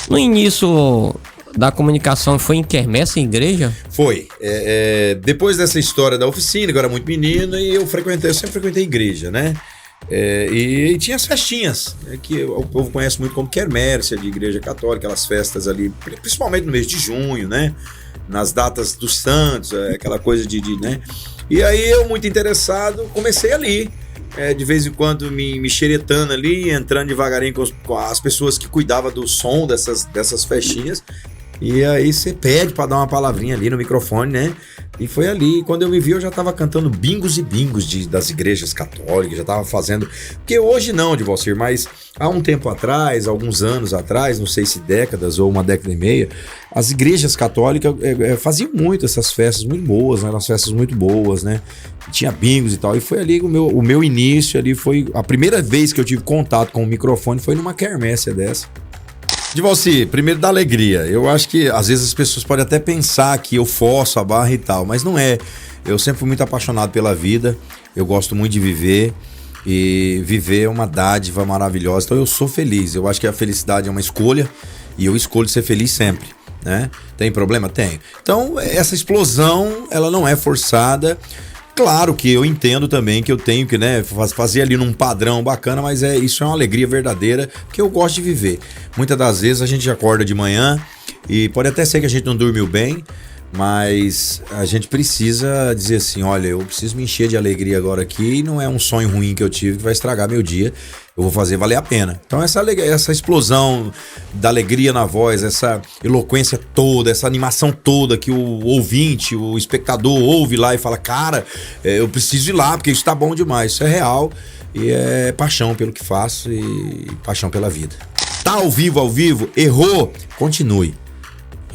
No início da comunicação foi em quermesse, em igreja? Foi. Depois dessa história da oficina, eu era muito menino e eu sempre frequentei igreja, né? E tinha as festinhas, que o povo conhece muito como quermesse de igreja católica, aquelas festas ali, principalmente no mês de junho, né? Nas datas dos santos, aquela coisa né? E aí eu, muito interessado, comecei ali, de vez em quando me xeretando ali, entrando devagarinho com as pessoas que cuidavam do som dessas festinhas. E aí você pede pra dar uma palavrinha ali no microfone, né? E foi ali, quando eu me vi, eu já tava cantando bingos e bingos das igrejas católicas, já tava fazendo... Porque hoje não, Divalcir, mas há um tempo atrás, alguns anos atrás, não sei se décadas ou uma década e meia, as igrejas católicas faziam muito essas festas muito boas, né? Eram festas muito boas, né? Tinha bingos e tal, e foi ali o meu início, ali foi... A primeira vez que eu tive contato com o microfone foi numa quermesse dessa. Divalcir, primeiro da alegria. Eu acho que às vezes as pessoas podem até pensar que eu forço a barra e tal, mas não é. Eu sempre fui muito apaixonado pela vida, eu gosto muito de viver, e viver é uma dádiva maravilhosa, então eu sou feliz. Eu acho que a felicidade é uma escolha e eu escolho ser feliz sempre, né? Tem problema? Tenho. Então essa explosão, ela não é forçada. Claro que eu entendo também que eu tenho que, né, fazer ali num padrão bacana, mas isso é uma alegria verdadeira, porque eu gosto de viver. Muitas das vezes a gente acorda de manhã e pode até ser que a gente não dormiu bem, mas a gente precisa dizer assim, olha, eu preciso me encher de alegria agora aqui, e não é um sonho ruim que eu tive que vai estragar meu dia, eu vou fazer valer a pena. Então essa explosão da alegria na voz, essa eloquência toda, essa animação toda que o ouvinte, o espectador ouve lá e fala, cara, eu preciso ir lá porque isso tá bom demais. Isso é real e é paixão pelo que faço e paixão pela vida. Tá ao vivo, errou, continue.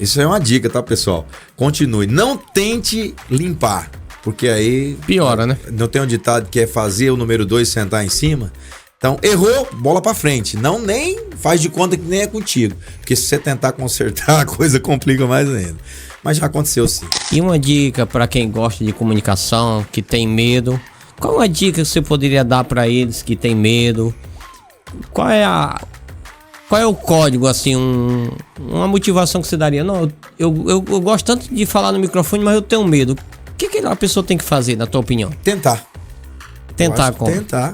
Isso é uma dica, tá, pessoal? Continue. Não tente limpar, porque aí... Piora, né? Não tem um ditado que é fazer o número 2 sentar em cima? Então, errou, bola pra frente. Não, nem faz de conta que nem é contigo. Porque se você tentar consertar, a coisa complica mais ainda. Mas já aconteceu sim. E uma dica pra quem gosta de comunicação, que tem medo. Qual é uma dica que você poderia dar pra eles que tem medo? Qual é o código, assim, uma motivação que você daria? Não, eu gosto tanto de falar no microfone, mas eu tenho medo. O que a pessoa tem que fazer, na tua opinião? Tentar. Tentar como?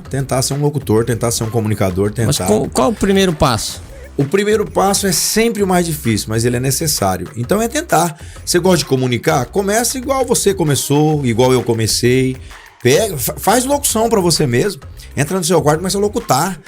Tentar ser um locutor, tentar ser um comunicador, tentar. Mas qual o primeiro passo? O primeiro passo é sempre o mais difícil, mas ele é necessário. Então é tentar. Você gosta de comunicar? Começa igual você começou, igual eu comecei. Pega, faz locução pra você mesmo. Entra no seu quarto e começa a locutar.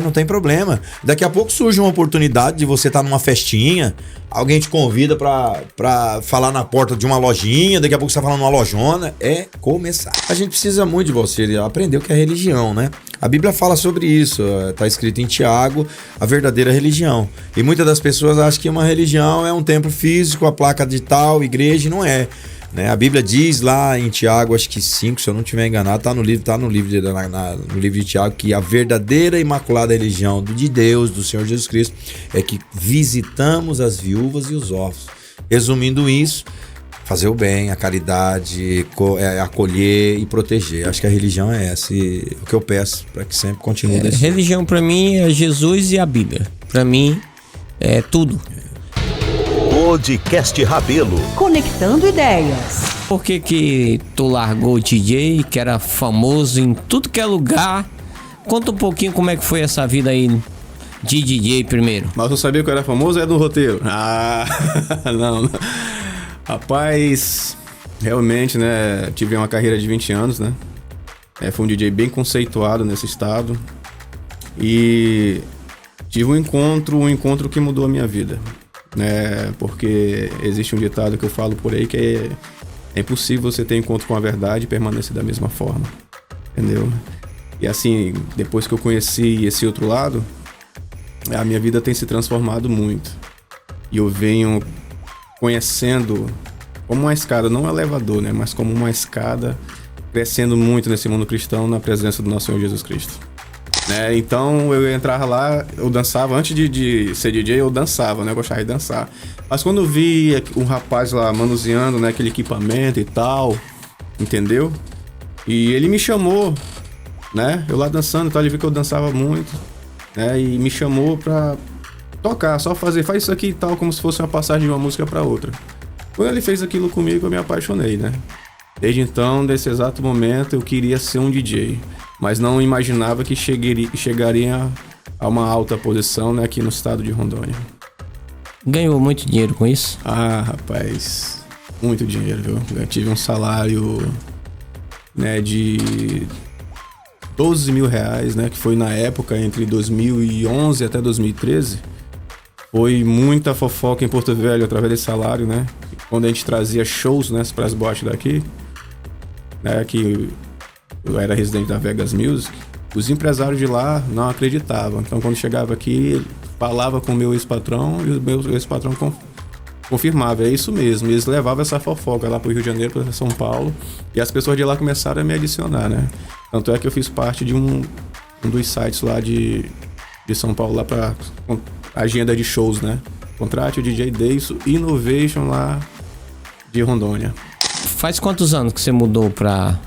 Não tem problema. Daqui a pouco surge uma oportunidade de você estar numa festinha, alguém te convida pra falar na porta de uma lojinha, daqui a pouco você tá falando numa lojona. É começar. A gente precisa muito de você aprender o que é religião, né? A Bíblia fala sobre isso, tá escrito em Tiago, a verdadeira religião. E muitas das pessoas acham que uma religião é um templo físico, a placa de tal, igreja, e não é. Né? A Bíblia diz lá em Tiago, acho que 5, se eu não estiver enganado, tá no livro de Tiago, que a verdadeira imaculada religião de Deus, do Senhor Jesus Cristo, é que visitamos as viúvas e os órfãos. Resumindo isso, fazer o bem, a caridade, acolher e proteger. Acho que a religião é essa, e o que eu peço para que sempre continue desse jeito. Religião para mim é Jesus e a Bíblia. Para mim é tudo. Podcast Rabelo. Conectando ideias. Por que tu largou o DJ, que era famoso em tudo que é lugar? Conta um pouquinho como é que foi essa vida aí de DJ primeiro. Mas eu sabia que eu era famoso, é do roteiro. Não. Rapaz, realmente, né, tive uma carreira de 20 anos, né? Fui um DJ bem conceituado nesse estado. E tive um encontro que mudou a minha vida. Porque existe um ditado que eu falo por aí que é impossível você ter encontro com a verdade e permanecer da mesma forma, entendeu? E assim, depois que eu conheci esse outro lado, a minha vida tem se transformado muito. E eu venho conhecendo como uma escada, não um elevador, né? Mas como uma escada, crescendo muito nesse mundo cristão na presença do nosso Senhor Jesus Cristo. Então eu entrava lá, eu dançava, antes de ser DJ eu dançava, né? Eu gostava de dançar. Mas quando eu vi um rapaz lá manuseando, né, aquele equipamento e tal, entendeu? E ele me chamou, né? Eu lá dançando e tal, ele viu que eu dançava muito, né? E me chamou pra tocar, só faz isso aqui e tal, como se fosse uma passagem de uma música pra outra. Quando ele fez aquilo comigo, eu me apaixonei, né? Desde então, desse exato momento, eu queria ser um DJ. Mas não imaginava que chegaria a uma alta posição, né, aqui no estado de Rondônia. Ganhou muito dinheiro com isso? Rapaz, muito dinheiro, viu? Eu tive um salário, né, de 12 mil reais, né, que foi na época entre 2011 até 2013. Foi muita fofoca em Porto Velho através desse salário, né? Quando a gente trazia shows, né, para as boates daqui, né, que eu era residente da Vegas Music, os empresários de lá não acreditavam. Então, quando chegava aqui, falava com o meu ex-patrão e o meu ex-patrão confirmava. É isso mesmo. E eles levavam essa fofoca lá pro Rio de Janeiro, para São Paulo, e as pessoas de lá começaram a me adicionar, né? Tanto é que eu fiz parte de um dos sites lá de São Paulo, lá para agenda de shows, né? Contrate o DJ Deiso Innovation lá de Rondônia. Faz quantos anos que você mudou pra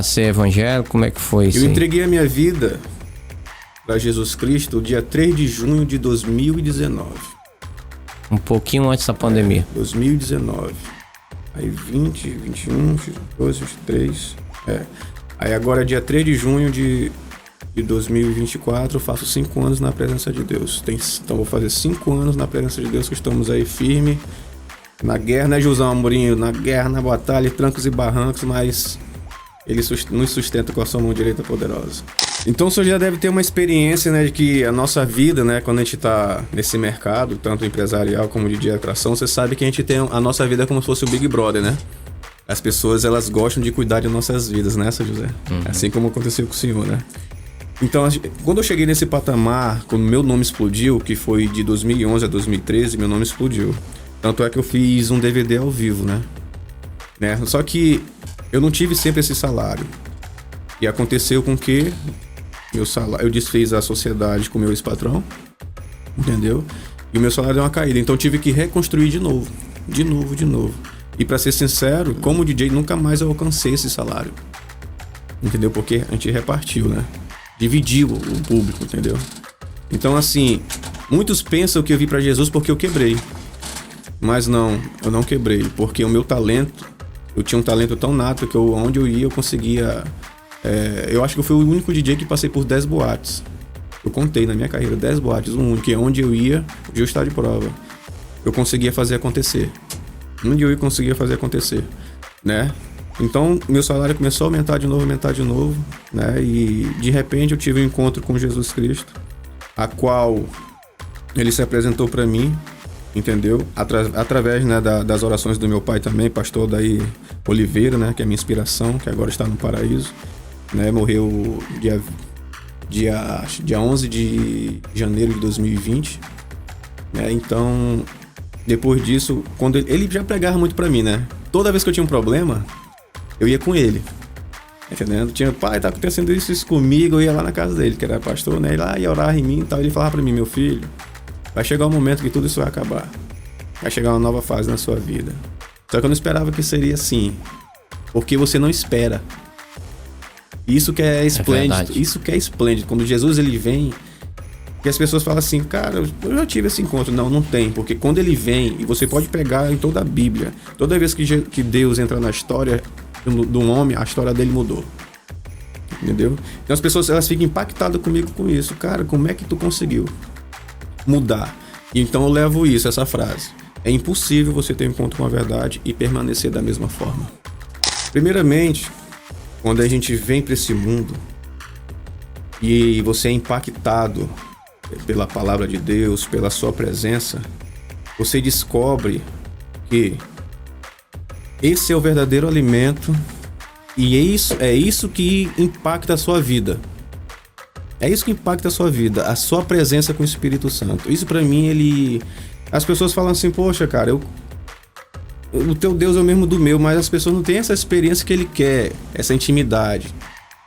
ser evangélico? Como é que foi isso? Eu entreguei a minha vida para Jesus Cristo dia 3 de junho de 2019. Um pouquinho antes da pandemia. 2019. Aí 20, 21, 22, 23. Aí agora dia 3 de junho de 2024 eu faço 5 anos na presença de Deus. Então vou fazer 5 anos na presença de Deus, que estamos aí firme na guerra, né, Josão Amorim? Na guerra, na batalha, trancos e barrancos, mas Ele nos sustenta com a sua mão direita poderosa. Então o senhor já deve ter uma experiência, né, de que a nossa vida, né, quando a gente está nesse mercado, tanto empresarial como de atração, você sabe que a gente tem a nossa vida como se fosse o Big Brother, né? As pessoas, elas gostam de cuidar de nossas vidas, né, seu José? Assim como aconteceu com o senhor, né? Então, quando eu cheguei nesse patamar, quando meu nome explodiu, que foi de 2011 a 2013, meu nome explodiu. Tanto é que eu fiz um DVD ao vivo, né? Só que eu não tive sempre esse salário. E aconteceu com que meu salário, eu desfiz a sociedade com o meu ex-patrão, entendeu? E o meu salário deu uma caída, então eu tive que reconstruir de novo. E pra ser sincero, como DJ, nunca mais eu alcancei esse salário. Entendeu? Porque a gente repartiu, né? Dividiu o público, entendeu? Então, assim, muitos pensam que eu vim pra Jesus porque eu quebrei. Mas não, eu não quebrei, porque o meu talento, eu tinha um talento tão nato que onde eu ia eu conseguia... eu acho que eu fui o único DJ que passei por 10 boates. Eu contei na minha carreira 10 boates, um único, que é onde eu ia, eu estava de prova. Eu conseguia fazer acontecer. Onde eu ia conseguia fazer acontecer, né? Então, meu salário começou a aumentar de novo, né? E de repente eu tive um encontro com Jesus Cristo, a qual ele se apresentou para mim, entendeu? Através, né, das orações do meu pai também, pastor Daí Oliveira, né? Que é minha inspiração, que agora está no paraíso, né? Morreu dia 11 de janeiro de 2020, né? Então, depois disso, quando ele já pregava muito para mim, né? Toda vez que eu tinha um problema, eu ia com ele, entendendo? Tinha, pai, tá acontecendo isso comigo, eu ia lá na casa dele, que era pastor, né? Ele lá ia orar em mim e tal. Ele falava pra mim, meu filho, vai chegar um momento que tudo isso vai acabar. Vai chegar uma nova fase na sua vida. Só que eu não esperava que seria assim, porque você não espera. Isso que é esplêndido, isso que é esplêndido. Quando Jesus ele vem, que as pessoas falam assim, cara, eu já tive esse encontro. Não tem, porque quando ele vem, e você pode pegar em toda a Bíblia, toda vez que Deus entra na história de um homem, a história dele mudou. Entendeu? Então as pessoas elas ficam impactadas comigo com isso. Cara, como é que tu conseguiu mudar? Então eu levo essa frase. É impossível você ter um encontro com a verdade e permanecer da mesma forma. Primeiramente, quando a gente vem para esse mundo e você é impactado pela palavra de Deus, pela sua presença, você descobre que esse é o verdadeiro alimento e é isso que impacta a sua vida. É isso que impacta a sua vida, a sua presença com o Espírito Santo. Isso pra mim, as pessoas falam assim, poxa, cara, o teu Deus é o mesmo do meu, mas as pessoas não têm essa experiência que ele quer, essa intimidade,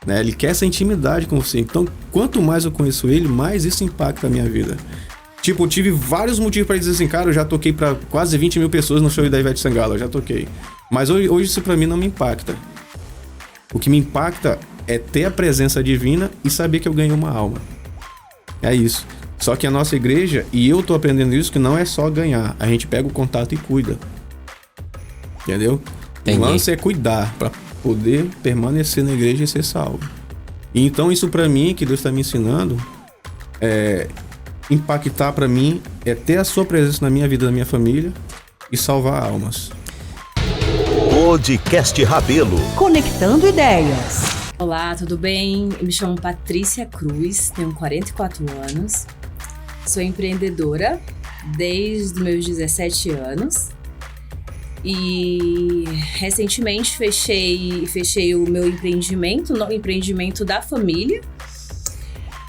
né? Ele quer essa intimidade com você. Então, quanto mais eu conheço ele, mais isso impacta a minha vida. Tipo, eu tive vários motivos pra dizer assim, cara, eu já toquei pra quase 20 mil pessoas no show da Ivete Sangalo, eu já toquei. Mas hoje isso pra mim não me impacta. O que me impacta é ter a presença divina e saber que eu ganhei uma alma. É isso. Só que a nossa igreja, e eu tô aprendendo isso, que não é só ganhar. A gente pega o contato e cuida. Entendeu? Entendi. O lance é cuidar pra poder permanecer na igreja e ser salvo. E então isso pra mim, que Deus tá me ensinando, impactar pra mim é ter a sua presença na minha vida, na minha família e salvar almas. Podcast Rabelo. Conectando ideias. Olá, tudo bem? Eu me chamo Patrícia Cruz, tenho 44 anos, sou empreendedora desde os meus 17 anos e recentemente fechei o meu empreendimento, não empreendimento da família,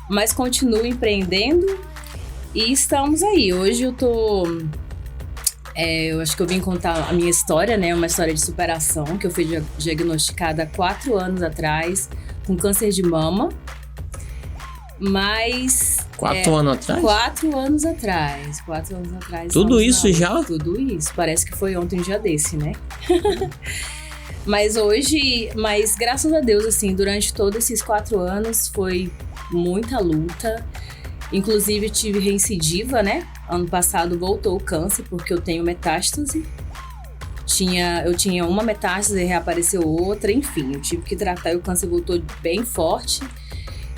mas continuo empreendendo e estamos aí. Hoje eu acho que eu vim contar a minha história, né? Uma história de superação, que eu fui diagnosticada há 4 anos atrás com câncer de mama. Mas... 4 anos atrás? 4 anos atrás. 4 anos atrás. Tudo isso já? Tudo isso. Parece que foi ontem um dia desse, né? Mas graças a Deus, assim, durante todos esses 4 anos foi muita luta. Inclusive tive reincidiva, né? Ano passado voltou o câncer porque eu tenho metástase. Eu tinha uma metástase e reapareceu outra, enfim, eu tive que tratar e o câncer voltou bem forte.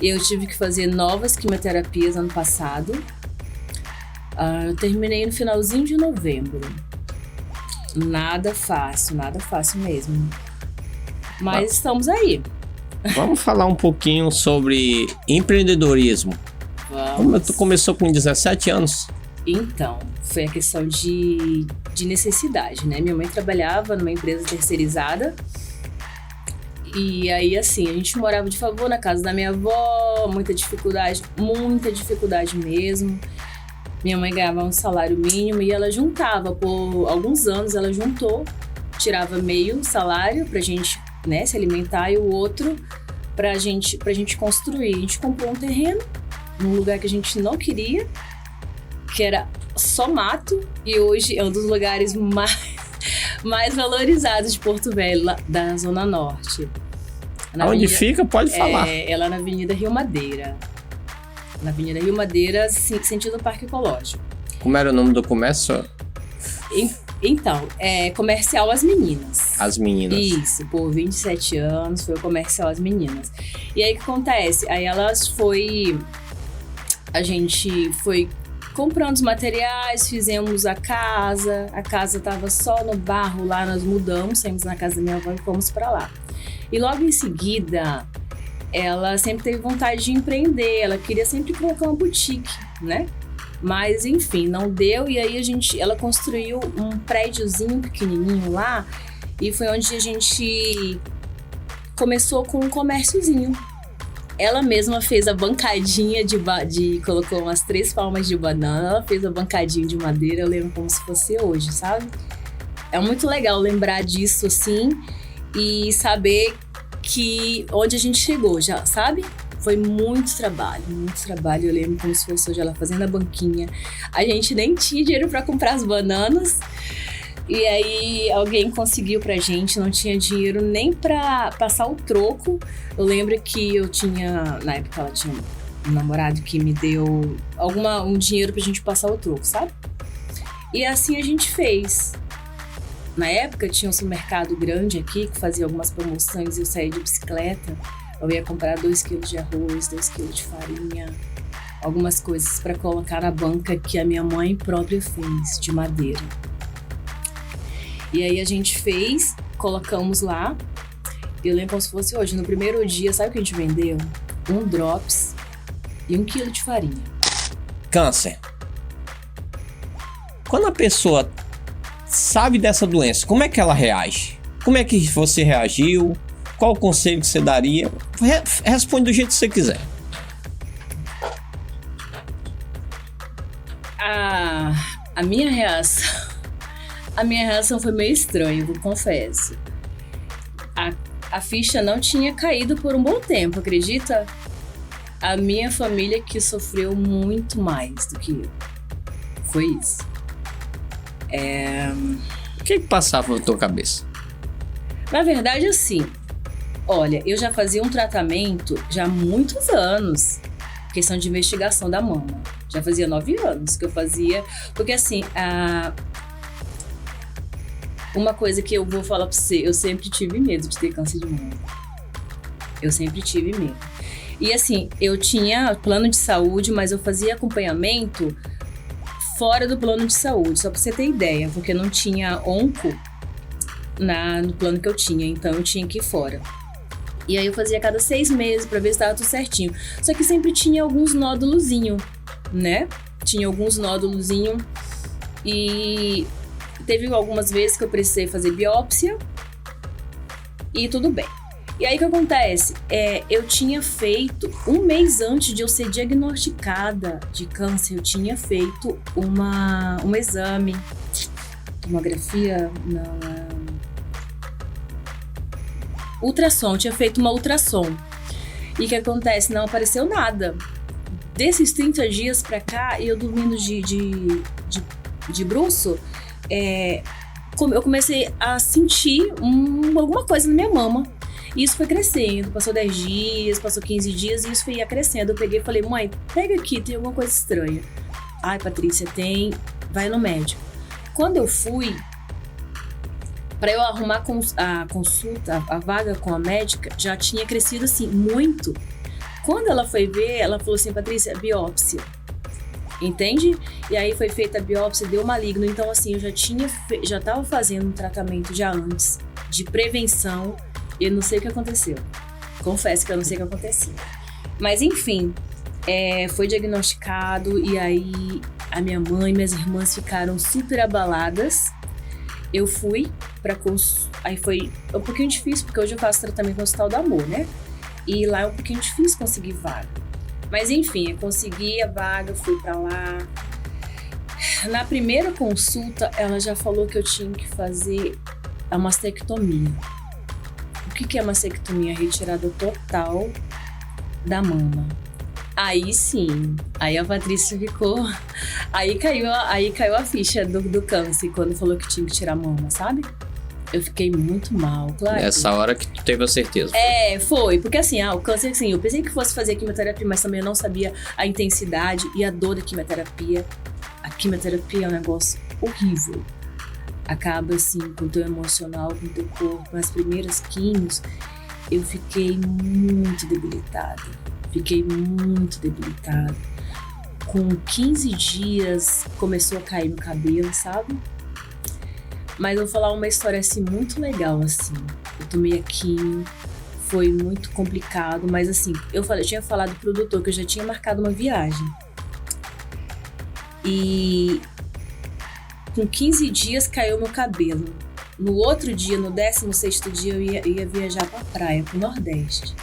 E eu tive que fazer novas quimioterapias ano passado. Eu terminei no finalzinho de novembro. Nada fácil mesmo. Mas estamos aí. Vamos falar um pouquinho sobre empreendedorismo. Como tu começou com 17 anos? Então, foi a questão de necessidade, né? Minha mãe trabalhava numa empresa terceirizada. E aí, assim, a gente morava de favor na casa da minha avó, muita dificuldade mesmo. Minha mãe ganhava um salário mínimo e ela juntava, por alguns anos ela juntou, tirava meio salário pra gente, né, se alimentar e o outro pra gente construir. A gente comprou um terreno num lugar que a gente não queria, que era só mato, e hoje é um dos lugares mais valorizados de Porto Velho, da Zona Norte. Onde fica, pode falar. Ela na Avenida Rio Madeira. Na Avenida Rio Madeira, sentido Parque Ecológico. Como era o nome do comércio? Então, Comercial As Meninas. As Meninas. Isso, por 27 anos foi o Comercial As Meninas. E aí o que acontece? Aí a gente foi Compramos os materiais, fizemos a casa estava só no barro lá, nós mudamos, saímos na casa da minha avó e fomos para lá. E logo em seguida, ela sempre teve vontade de empreender, ela queria sempre colocar uma boutique, né? Mas enfim, não deu, e aí ela construiu um prédiozinho pequenininho lá, e foi onde a gente começou com um comérciozinho. Ela mesma fez a bancadinha colocou umas 3 palmas de banana, ela fez a bancadinha de madeira, eu lembro como se fosse hoje, sabe? É muito legal lembrar disso, assim, e saber que onde a gente chegou já, sabe? Foi muito trabalho, eu lembro como se fosse hoje ela fazendo a banquinha. A gente nem tinha dinheiro para comprar as bananas, e aí alguém conseguiu pra gente, não tinha dinheiro nem pra passar o troco. Eu lembro que eu tinha, na época ela tinha um namorado que me deu um dinheiro pra gente passar o troco, sabe? E assim a gente fez. Na época tinha um supermercado grande aqui que fazia algumas promoções e eu saía de bicicleta. Eu ia comprar 2 quilos de arroz, 2 quilos de farinha, algumas coisas pra colocar na banca que a minha mãe própria fez, de madeira. E aí a gente fez, colocamos lá. Eu lembro como se fosse hoje. No primeiro dia, sabe o que a gente vendeu? 1 drops e 1 quilo de farinha. Câncer. Quando a pessoa sabe dessa doença, como é que ela reage? Como é que você reagiu? Qual o conselho que você daria? Responde do jeito que você quiser. A minha reação... A minha reação foi meio estranha, eu confesso. A ficha não tinha caído por um bom tempo, acredita? A minha família que sofreu muito mais do que eu. Foi isso. O que passava na tua cabeça? Na verdade, assim, olha, eu já fazia um tratamento já há muitos anos. Questão de investigação da mama. Já fazia 9 anos que eu fazia. Porque assim, uma coisa que eu vou falar pra você, eu sempre tive medo de ter câncer de mama. Eu sempre tive medo. E assim, eu tinha plano de saúde, mas eu fazia acompanhamento fora do plano de saúde, só pra você ter ideia, porque não tinha onco no plano que eu tinha, então eu tinha que ir fora. E aí eu fazia a cada 6 meses pra ver se tava tudo certinho. Só que sempre tinha alguns nódulozinhos, né? Tinha alguns nódulozinhos e... Teve algumas vezes que eu precisei fazer biópsia e tudo bem. E aí o que acontece? Eu tinha feito, 1 mês antes de eu ser diagnosticada de câncer, eu tinha feito um exame, tomografia, não, ultrassom, eu tinha feito uma ultrassom. E o que acontece? Não apareceu nada. Desses 30 dias pra cá, eu dormindo de bruço, eu comecei a sentir alguma coisa na minha mama. E isso foi crescendo, passou 10 dias, passou 15 dias e isso ia crescendo. Eu peguei e falei, mãe, pega aqui, tem alguma coisa estranha. Ai, Patrícia, tem, vai no médico. Quando eu fui, para eu arrumar a consulta, a vaga com a médica, já tinha crescido assim, muito. Quando ela foi ver, ela falou assim, Patrícia, biópsia. Entende? E aí foi feita a biópsia, deu maligno. Então assim, eu já tava fazendo um tratamento já antes, de prevenção. E eu não sei o que aconteceu. Confesso que eu não sei o que aconteceu. Mas enfim, foi diagnosticado e aí a minha mãe e minhas irmãs ficaram super abaladas. Eu fui pra aí foi um pouquinho difícil, porque hoje eu faço tratamento no Hospital do Amor, né? E lá é um pouquinho difícil conseguir vaga. Mas enfim, eu consegui a vaga, fui pra lá. Na primeira consulta, ela já falou que eu tinha que fazer a mastectomia. O que é mastectomia? Retirada total da mama. Aí sim, aí a Patrícia ficou... Aí caiu a ficha do câncer, quando falou que tinha que tirar a mama, sabe? Eu fiquei muito mal, claro. Nessa hora que tu teve a certeza. Foi. Porque assim, o câncer, assim, eu pensei que fosse fazer quimioterapia, mas também eu não sabia a intensidade e a dor da quimioterapia. A quimioterapia é um negócio horrível. Acaba, assim, com o teu emocional, com o teu corpo. Nas primeiras quimios, eu fiquei muito debilitada. com 15 dias começou a cair no cabelo, sabe? Mas eu vou falar uma história assim muito legal, assim. Eu tomei aqui, foi muito complicado, mas assim, eu tinha falado pro doutor que eu já tinha marcado uma viagem. E com 15 dias caiu meu cabelo. No outro dia, no 16º dia, eu ia viajar pra praia, pro Nordeste.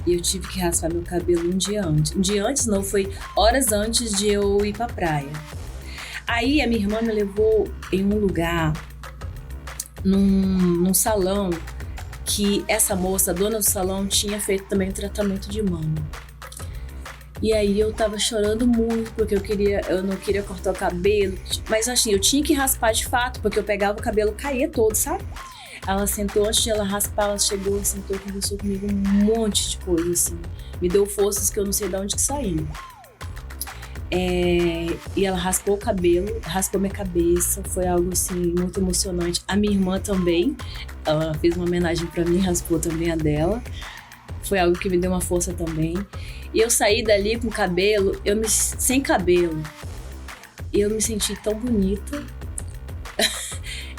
E eu tive que raspar meu cabelo um dia antes. Um dia antes não, foi horas antes de eu ir pra praia. Aí a minha irmã me levou em um lugar, num salão, que essa moça, a dona do salão, tinha feito também tratamento de mama. E aí eu tava chorando muito, porque eu não queria cortar o cabelo. Mas assim, eu tinha que raspar de fato, porque eu pegava o cabelo e caía todo, sabe? Ela sentou, antes de ela raspar, ela chegou, sentou, conversou comigo um monte de coisa, assim. Me deu forças que eu não sei de onde que saiu. E ela raspou o cabelo, raspou minha cabeça, foi algo, assim, muito emocionante. A minha irmã também, ela fez uma homenagem pra mim, raspou também a dela. Foi algo que me deu uma força também. E eu saí dali com cabelo, sem cabelo. E eu me senti tão bonita.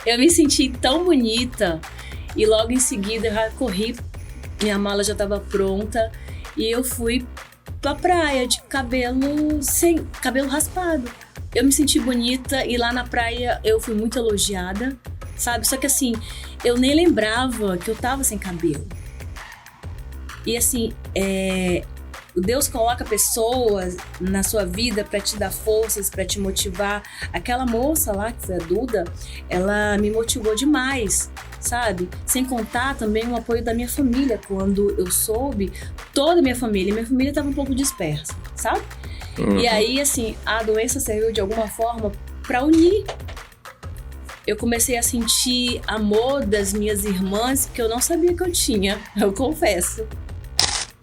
Eu me senti tão bonita. E logo em seguida eu já corri, minha mala já estava pronta. E eu fui pra praia de cabelo raspado. Eu me senti bonita e lá na praia eu fui muito elogiada, sabe? Só que assim, eu nem lembrava que eu tava sem cabelo. E assim, Deus coloca pessoas na sua vida para te dar forças, para te motivar. Aquela moça lá, que foi a Duda, ela me motivou demais, sabe? Sem contar também o apoio da minha família. Quando eu soube, toda a minha família estava um pouco dispersa, sabe? Uhum. E aí, assim, a doença serviu de alguma forma para unir. Eu comecei a sentir amor das minhas irmãs que eu não sabia que eu tinha, eu confesso.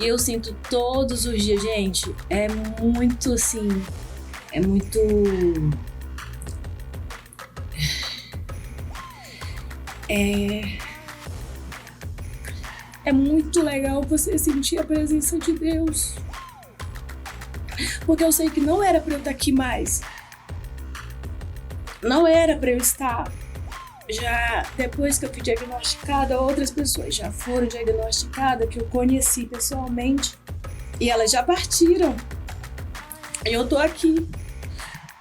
E eu sinto todos os dias, gente, é muito assim, é muito... É muito legal você sentir a presença de Deus. Porque eu sei que não era pra eu estar aqui mais. Não era pra eu estar. Já depois que eu fui diagnosticada, outras pessoas já foram diagnosticadas, que eu conheci pessoalmente, e elas já partiram. E eu tô aqui.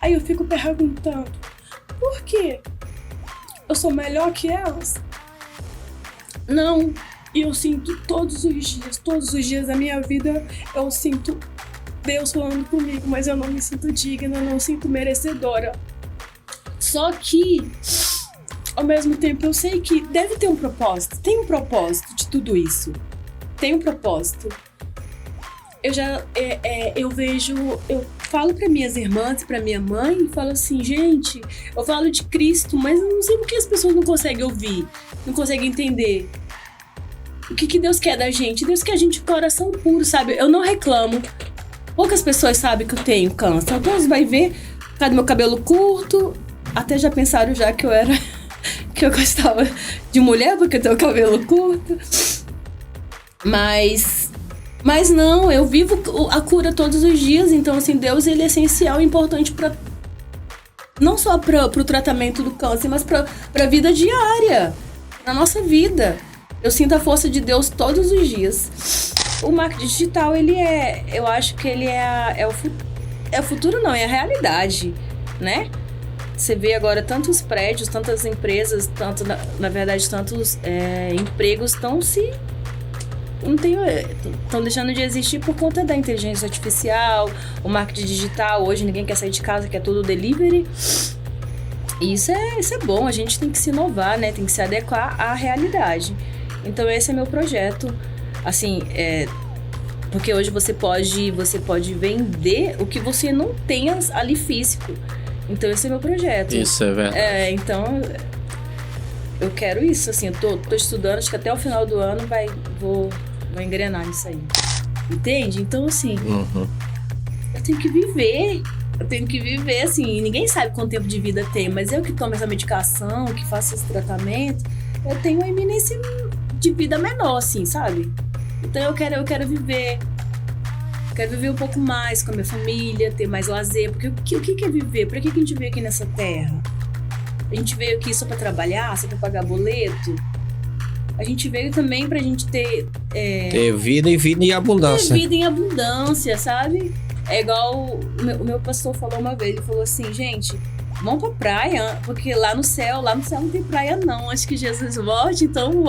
Aí eu fico perguntando, por quê? Eu sou melhor que elas? Não. E eu sinto todos os dias da minha vida, eu sinto Deus falando comigo, mas eu não me sinto digna, eu não me sinto merecedora. Só que ao mesmo tempo, eu sei que deve ter um propósito. Tem um propósito de tudo isso. Tem um propósito. Eu falo para minhas irmãs e para minha mãe e falo assim, gente, eu falo de Cristo, mas eu não sei por que as pessoas não conseguem ouvir, não conseguem entender. O que Deus quer da gente? Deus quer a gente com coração puro, sabe? Eu não reclamo. Poucas pessoas sabem que eu tenho câncer. Algumas vai ver, por causa do meu cabelo curto, até já pensaram já que eu gostava de mulher porque eu tenho cabelo curto. Mas não, eu vivo a cura todos os dias. Então, assim, Deus, ele é essencial e importante para não só para o tratamento do câncer, mas para a vida diária, na nossa vida. Eu sinto a força de Deus todos os dias. O marketing digital, eu acho que ele é o futuro, não, é a realidade, né? Você vê agora tantos prédios, tantas empresas, na verdade, tantos empregos estão deixando de existir por conta da inteligência artificial, o marketing digital. Hoje ninguém quer sair de casa, quer tudo delivery. E isso é bom, a gente tem que se inovar, né? Tem que se adequar à realidade. Então esse é meu projeto. Assim, porque hoje você pode vender o que você não tem ali físico. Então esse é meu projeto. Isso é verdade. Então eu quero isso, assim, eu tô estudando, acho que até o final do ano vou engrenar nisso aí. Entende? Então, assim, eu tenho que viver, assim, ninguém sabe quanto tempo de vida tem, mas eu que tomo essa medicação, que faço esse tratamento, eu tenho uma iminência de vida menor, assim, sabe? Então eu quero viver Quero viver um pouco mais com a minha família, ter mais lazer. Porque o que é viver? Pra que a gente veio aqui nessa terra? A gente veio aqui só pra trabalhar, só pra pagar boleto? A gente veio também pra gente ter... ter vida e vida em abundância. Ter vida em abundância, sabe? É igual o meu pastor falou uma vez. Ele falou assim, gente, vamos pra praia, porque lá no céu não tem praia não. Acho que Jesus volte, então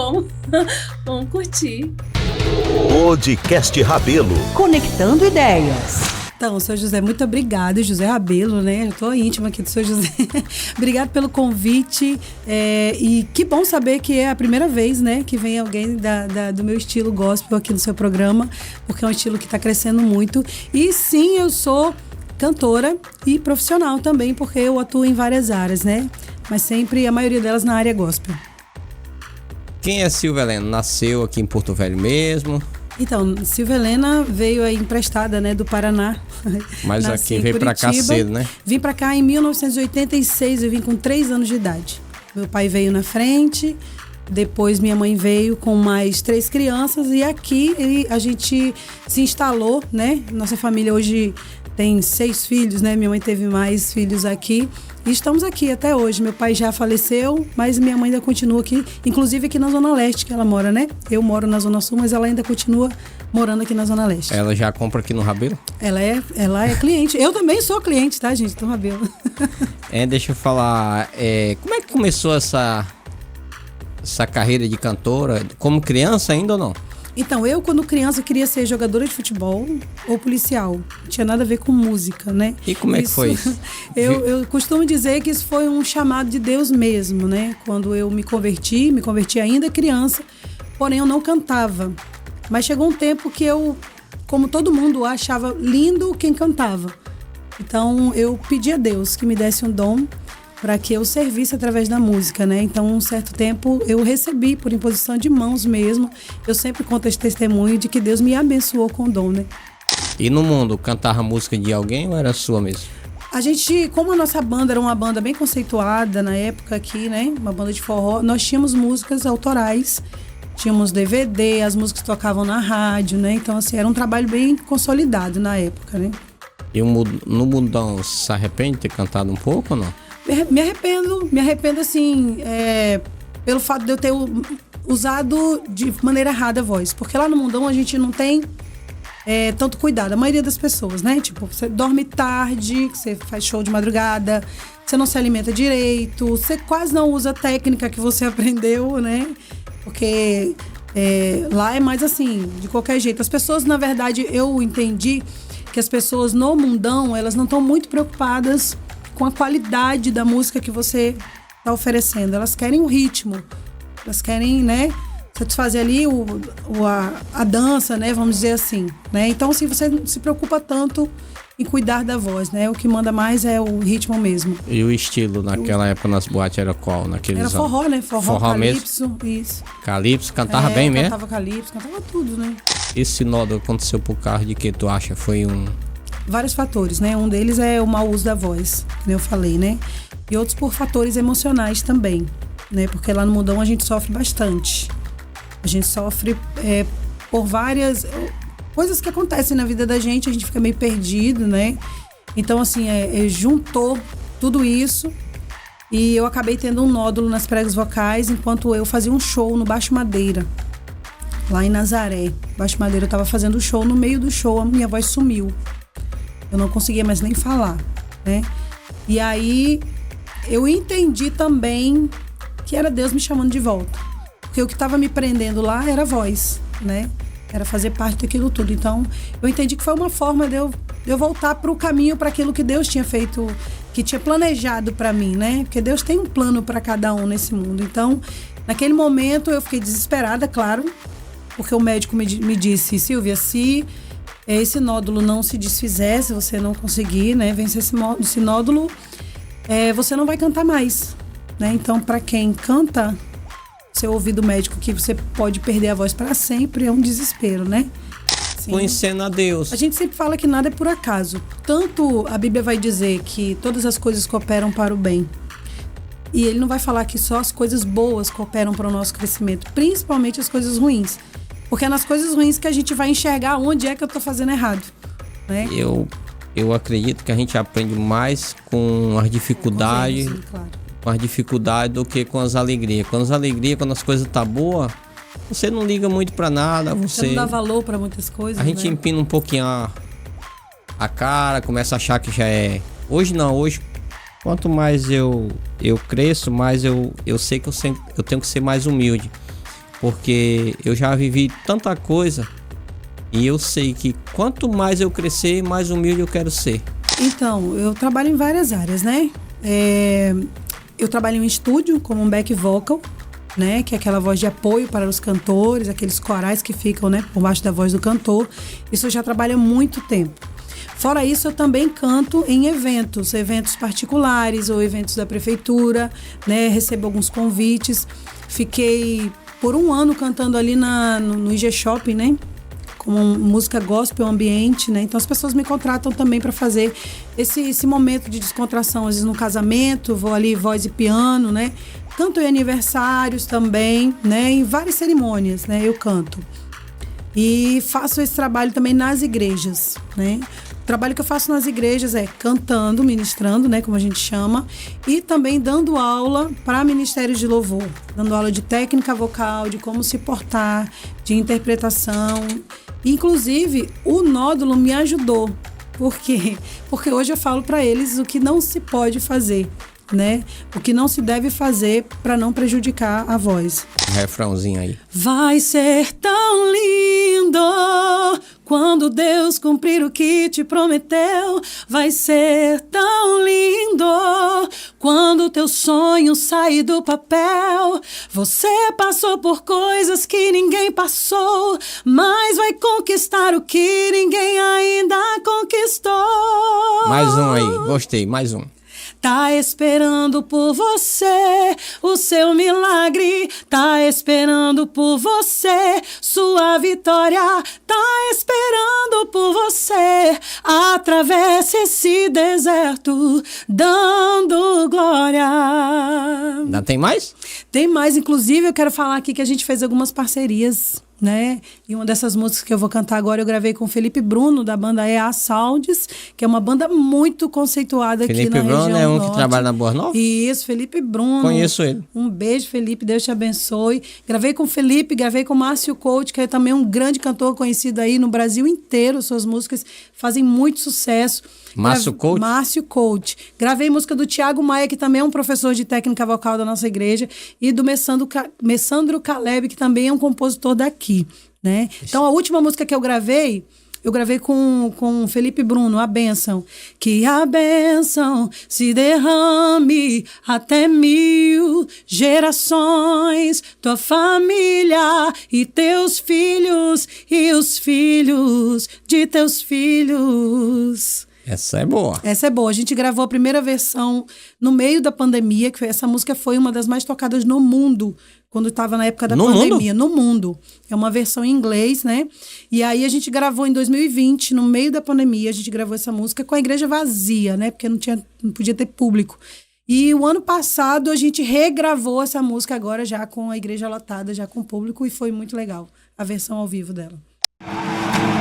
vamos curtir. Podcast Rabelo. Conectando ideias. Então, seu José, muito obrigada, José Rabelo, né? Eu tô íntima aqui do seu José. Obrigado pelo convite. E que bom saber que é a primeira vez, né, que vem alguém do meu estilo gospel aqui no seu programa, porque é um estilo que está crescendo muito. E sim, eu sou cantora e profissional também, porque eu atuo em várias áreas, né? Mas sempre a maioria delas na área gospel. Quem é Silvia Helena? Nasceu aqui em Porto Velho mesmo? Então, Silvia Helena veio aí emprestada, né, do Paraná. Mas aqui veio pra cá cedo, né? Vim pra cá em 1986, eu vim com 3 anos de idade. Meu pai veio na frente, depois minha mãe veio com mais 3 crianças e aqui a gente se instalou, né? Nossa família hoje tem 6 filhos, né? Minha mãe teve mais filhos aqui. E estamos aqui até hoje. Meu pai já faleceu, mas minha mãe ainda continua aqui, inclusive aqui na Zona Leste que ela mora, né? Eu moro na Zona Sul, mas ela ainda continua morando aqui na Zona Leste. Ela já compra aqui no Rabelo? Ela é cliente. Eu também sou cliente, tá, gente? Do Rabelo. Deixa eu falar, como é que começou essa carreira de cantora? Como criança ainda ou não? Então, eu quando criança queria ser jogadora de futebol ou policial. Não tinha nada a ver com música, né? E como é que foi isso? Eu costumo dizer que isso foi um chamado de Deus mesmo, né? Quando eu me converti ainda criança, porém eu não cantava. Mas chegou um tempo que eu, como todo mundo, achava lindo quem cantava. Então, eu pedi a Deus que me desse um dom para que eu servisse através da música, né? Então, um certo tempo, eu recebi por imposição de mãos mesmo. Eu sempre conto esse testemunho de que Deus me abençoou com o dom, né? E no mundo, cantava música de alguém ou era sua mesmo? A gente, como a nossa banda era uma banda bem conceituada na época aqui, né? Uma banda de forró, nós tínhamos músicas autorais, tínhamos DVD, as músicas tocavam na rádio, né? Então, assim, era um trabalho bem consolidado na época, né? E no mundão, se arrepende de ter cantado um pouco ou não? Me arrependo assim, pelo fato de eu ter usado de maneira errada a voz. Porque lá no mundão a gente não tem tanto cuidado, a maioria das pessoas, né? Tipo, você dorme tarde, você faz show de madrugada, você não se alimenta direito, você quase não usa a técnica que você aprendeu, né? Porque lá é mais assim, de qualquer jeito. As pessoas, na verdade, eu entendi que as pessoas no mundão, elas não estão muito preocupadas com a qualidade da música que você está oferecendo. Elas querem o ritmo, elas querem, né, satisfazer ali a dança, né, vamos dizer assim, né? Então, assim, você não se preocupa tanto em cuidar da voz, né? O que manda mais é o ritmo mesmo. E o estilo naquela época nas boates era qual? Era forró, né? Forró calypso, mesmo? Isso. Calypso, cantava bem mesmo? Cantava calypso, cantava tudo, né? Esse nódulo aconteceu por causa de que tu acha? Foi vários fatores, né? Um deles é o mau uso da voz, como eu falei, né? E outros por fatores emocionais também, né? Porque lá no mundão a gente sofre bastante. A gente sofre por várias coisas que acontecem na vida da gente, a gente fica meio perdido, né? Então, assim, juntou tudo isso e eu acabei tendo um nódulo nas pregas vocais enquanto eu fazia um show no Baixo Madeira, lá em Nazaré. Baixo Madeira, eu tava fazendo o show, no meio do show a minha voz sumiu. Eu não conseguia mais nem falar, né? E aí eu entendi também que era Deus me chamando de volta. Porque o que estava me prendendo lá era a voz, né? Era fazer parte daquilo tudo. Então, eu entendi que foi uma forma de eu voltar para o caminho, para aquilo que Deus tinha feito, que tinha planejado para mim, né? Porque Deus tem um plano para cada um nesse mundo. Então, naquele momento eu fiquei desesperada, claro, porque o médico me disse, Silvia, se esse nódulo não se desfizer, se você não conseguir, né, vencer esse nódulo, você não vai cantar mais, né? Então, para quem canta, você ouvir do médico que você pode perder a voz para sempre, é um desespero, né? Conhecendo a Deus. A gente sempre fala que nada é por acaso. Tanto a Bíblia vai dizer que todas as coisas cooperam para o bem. E ele não vai falar que só as coisas boas cooperam para o nosso crescimento, principalmente as coisas ruins. Porque é nas coisas ruins que a gente vai enxergar onde é que eu tô fazendo errado. né? Eu acredito que a gente aprende mais com as dificuldades, com as dificuldades do que com as alegrias. Com as alegrias, quando as coisas tá boas, você não liga muito pra nada. Você não dá valor pra muitas coisas. A gente empina um pouquinho a cara, começa a achar que já é. Hoje não, hoje quanto mais eu cresço, mais eu sei que eu tenho que ser mais humilde. Porque eu já vivi tanta coisa e eu sei que quanto mais eu crescer, mais humilde eu quero ser. Então, eu trabalho em várias áreas, né? Eu trabalho em estúdio como um back vocal, né? Que é aquela voz de apoio para os cantores, aqueles corais que ficam, né, por baixo da voz do cantor. Isso eu já trabalho há muito tempo. Fora isso, eu também canto em eventos particulares ou eventos da prefeitura, né? Recebo alguns convites. Fiquei por um ano cantando ali no IG Shopping, né? Como música gospel ambiente, né? Então as pessoas me contratam também para fazer esse momento de descontração, às vezes no casamento, vou ali voz e piano, né? Canto em aniversários também, né? Em várias cerimônias, né? Eu canto. E faço esse trabalho também nas igrejas, né? O trabalho que eu faço nas igrejas é cantando, ministrando, né, como a gente chama, e também dando aula para ministérios de louvor, dando aula de técnica vocal, de como se portar, de interpretação. Inclusive, o Nódulo me ajudou. Por quê? Porque hoje eu falo para eles o que não se pode fazer, né? O que não se deve fazer para não prejudicar a voz. Um refrãozinho aí. Vai ser tão lindo quando Deus cumprir o que te prometeu. Vai ser tão lindo quando teu sonho sair do papel. Você passou por coisas que ninguém passou, mas vai conquistar o que ninguém ainda conquistou. Mais um aí, gostei, mais um. Tá esperando por você o seu milagre, tá esperando por você sua vitória, tá esperando por você. Atravesse esse deserto dando glória. Ainda tem mais? Tem mais, inclusive eu quero falar aqui que a gente fez algumas parcerias, né? E uma dessas músicas que eu vou cantar agora eu gravei com o Felipe Bruno, da banda EA Sounds, que é uma banda muito conceituada aqui na região norte. Felipe Bruno é um que trabalha na Boa Nova? Isso, Felipe Bruno. Conheço ele. Um beijo, Felipe, Deus te abençoe. Gravei com o Felipe, gravei com o Márcio Coach, que é também um grande cantor conhecido aí no Brasil inteiro. Suas músicas fazem muito sucesso. Márcio Coach? Márcio Coach. Gravei música do Thiago Maia, que também é um professor de técnica vocal da nossa igreja, e do Messandro Caleb, que também é um compositor daqui, né? Então, a última música que eu gravei com Felipe Bruno, A Bênção. Que a bênção se derrame até 1000 gerações, tua família e teus filhos e os filhos de teus filhos. Essa é boa. Essa é boa. A gente gravou a primeira versão no meio da pandemia, que essa música foi uma das mais tocadas no mundo, quando estava na época da pandemia. No mundo. É uma versão em inglês, né? E aí a gente gravou em 2020, no meio da pandemia, a gente gravou essa música com a igreja vazia, né? Porque não podia ter público. E o ano passado a gente regravou essa música agora já com a igreja lotada, já com público, e foi muito legal a versão ao vivo dela.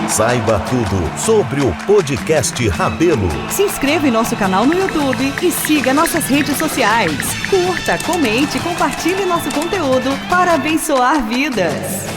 Saiba tudo sobre o podcast Rabelo. Se inscreva em nosso canal no YouTube e siga nossas redes sociais. Curta, comente e compartilhe nosso conteúdo para abençoar vidas.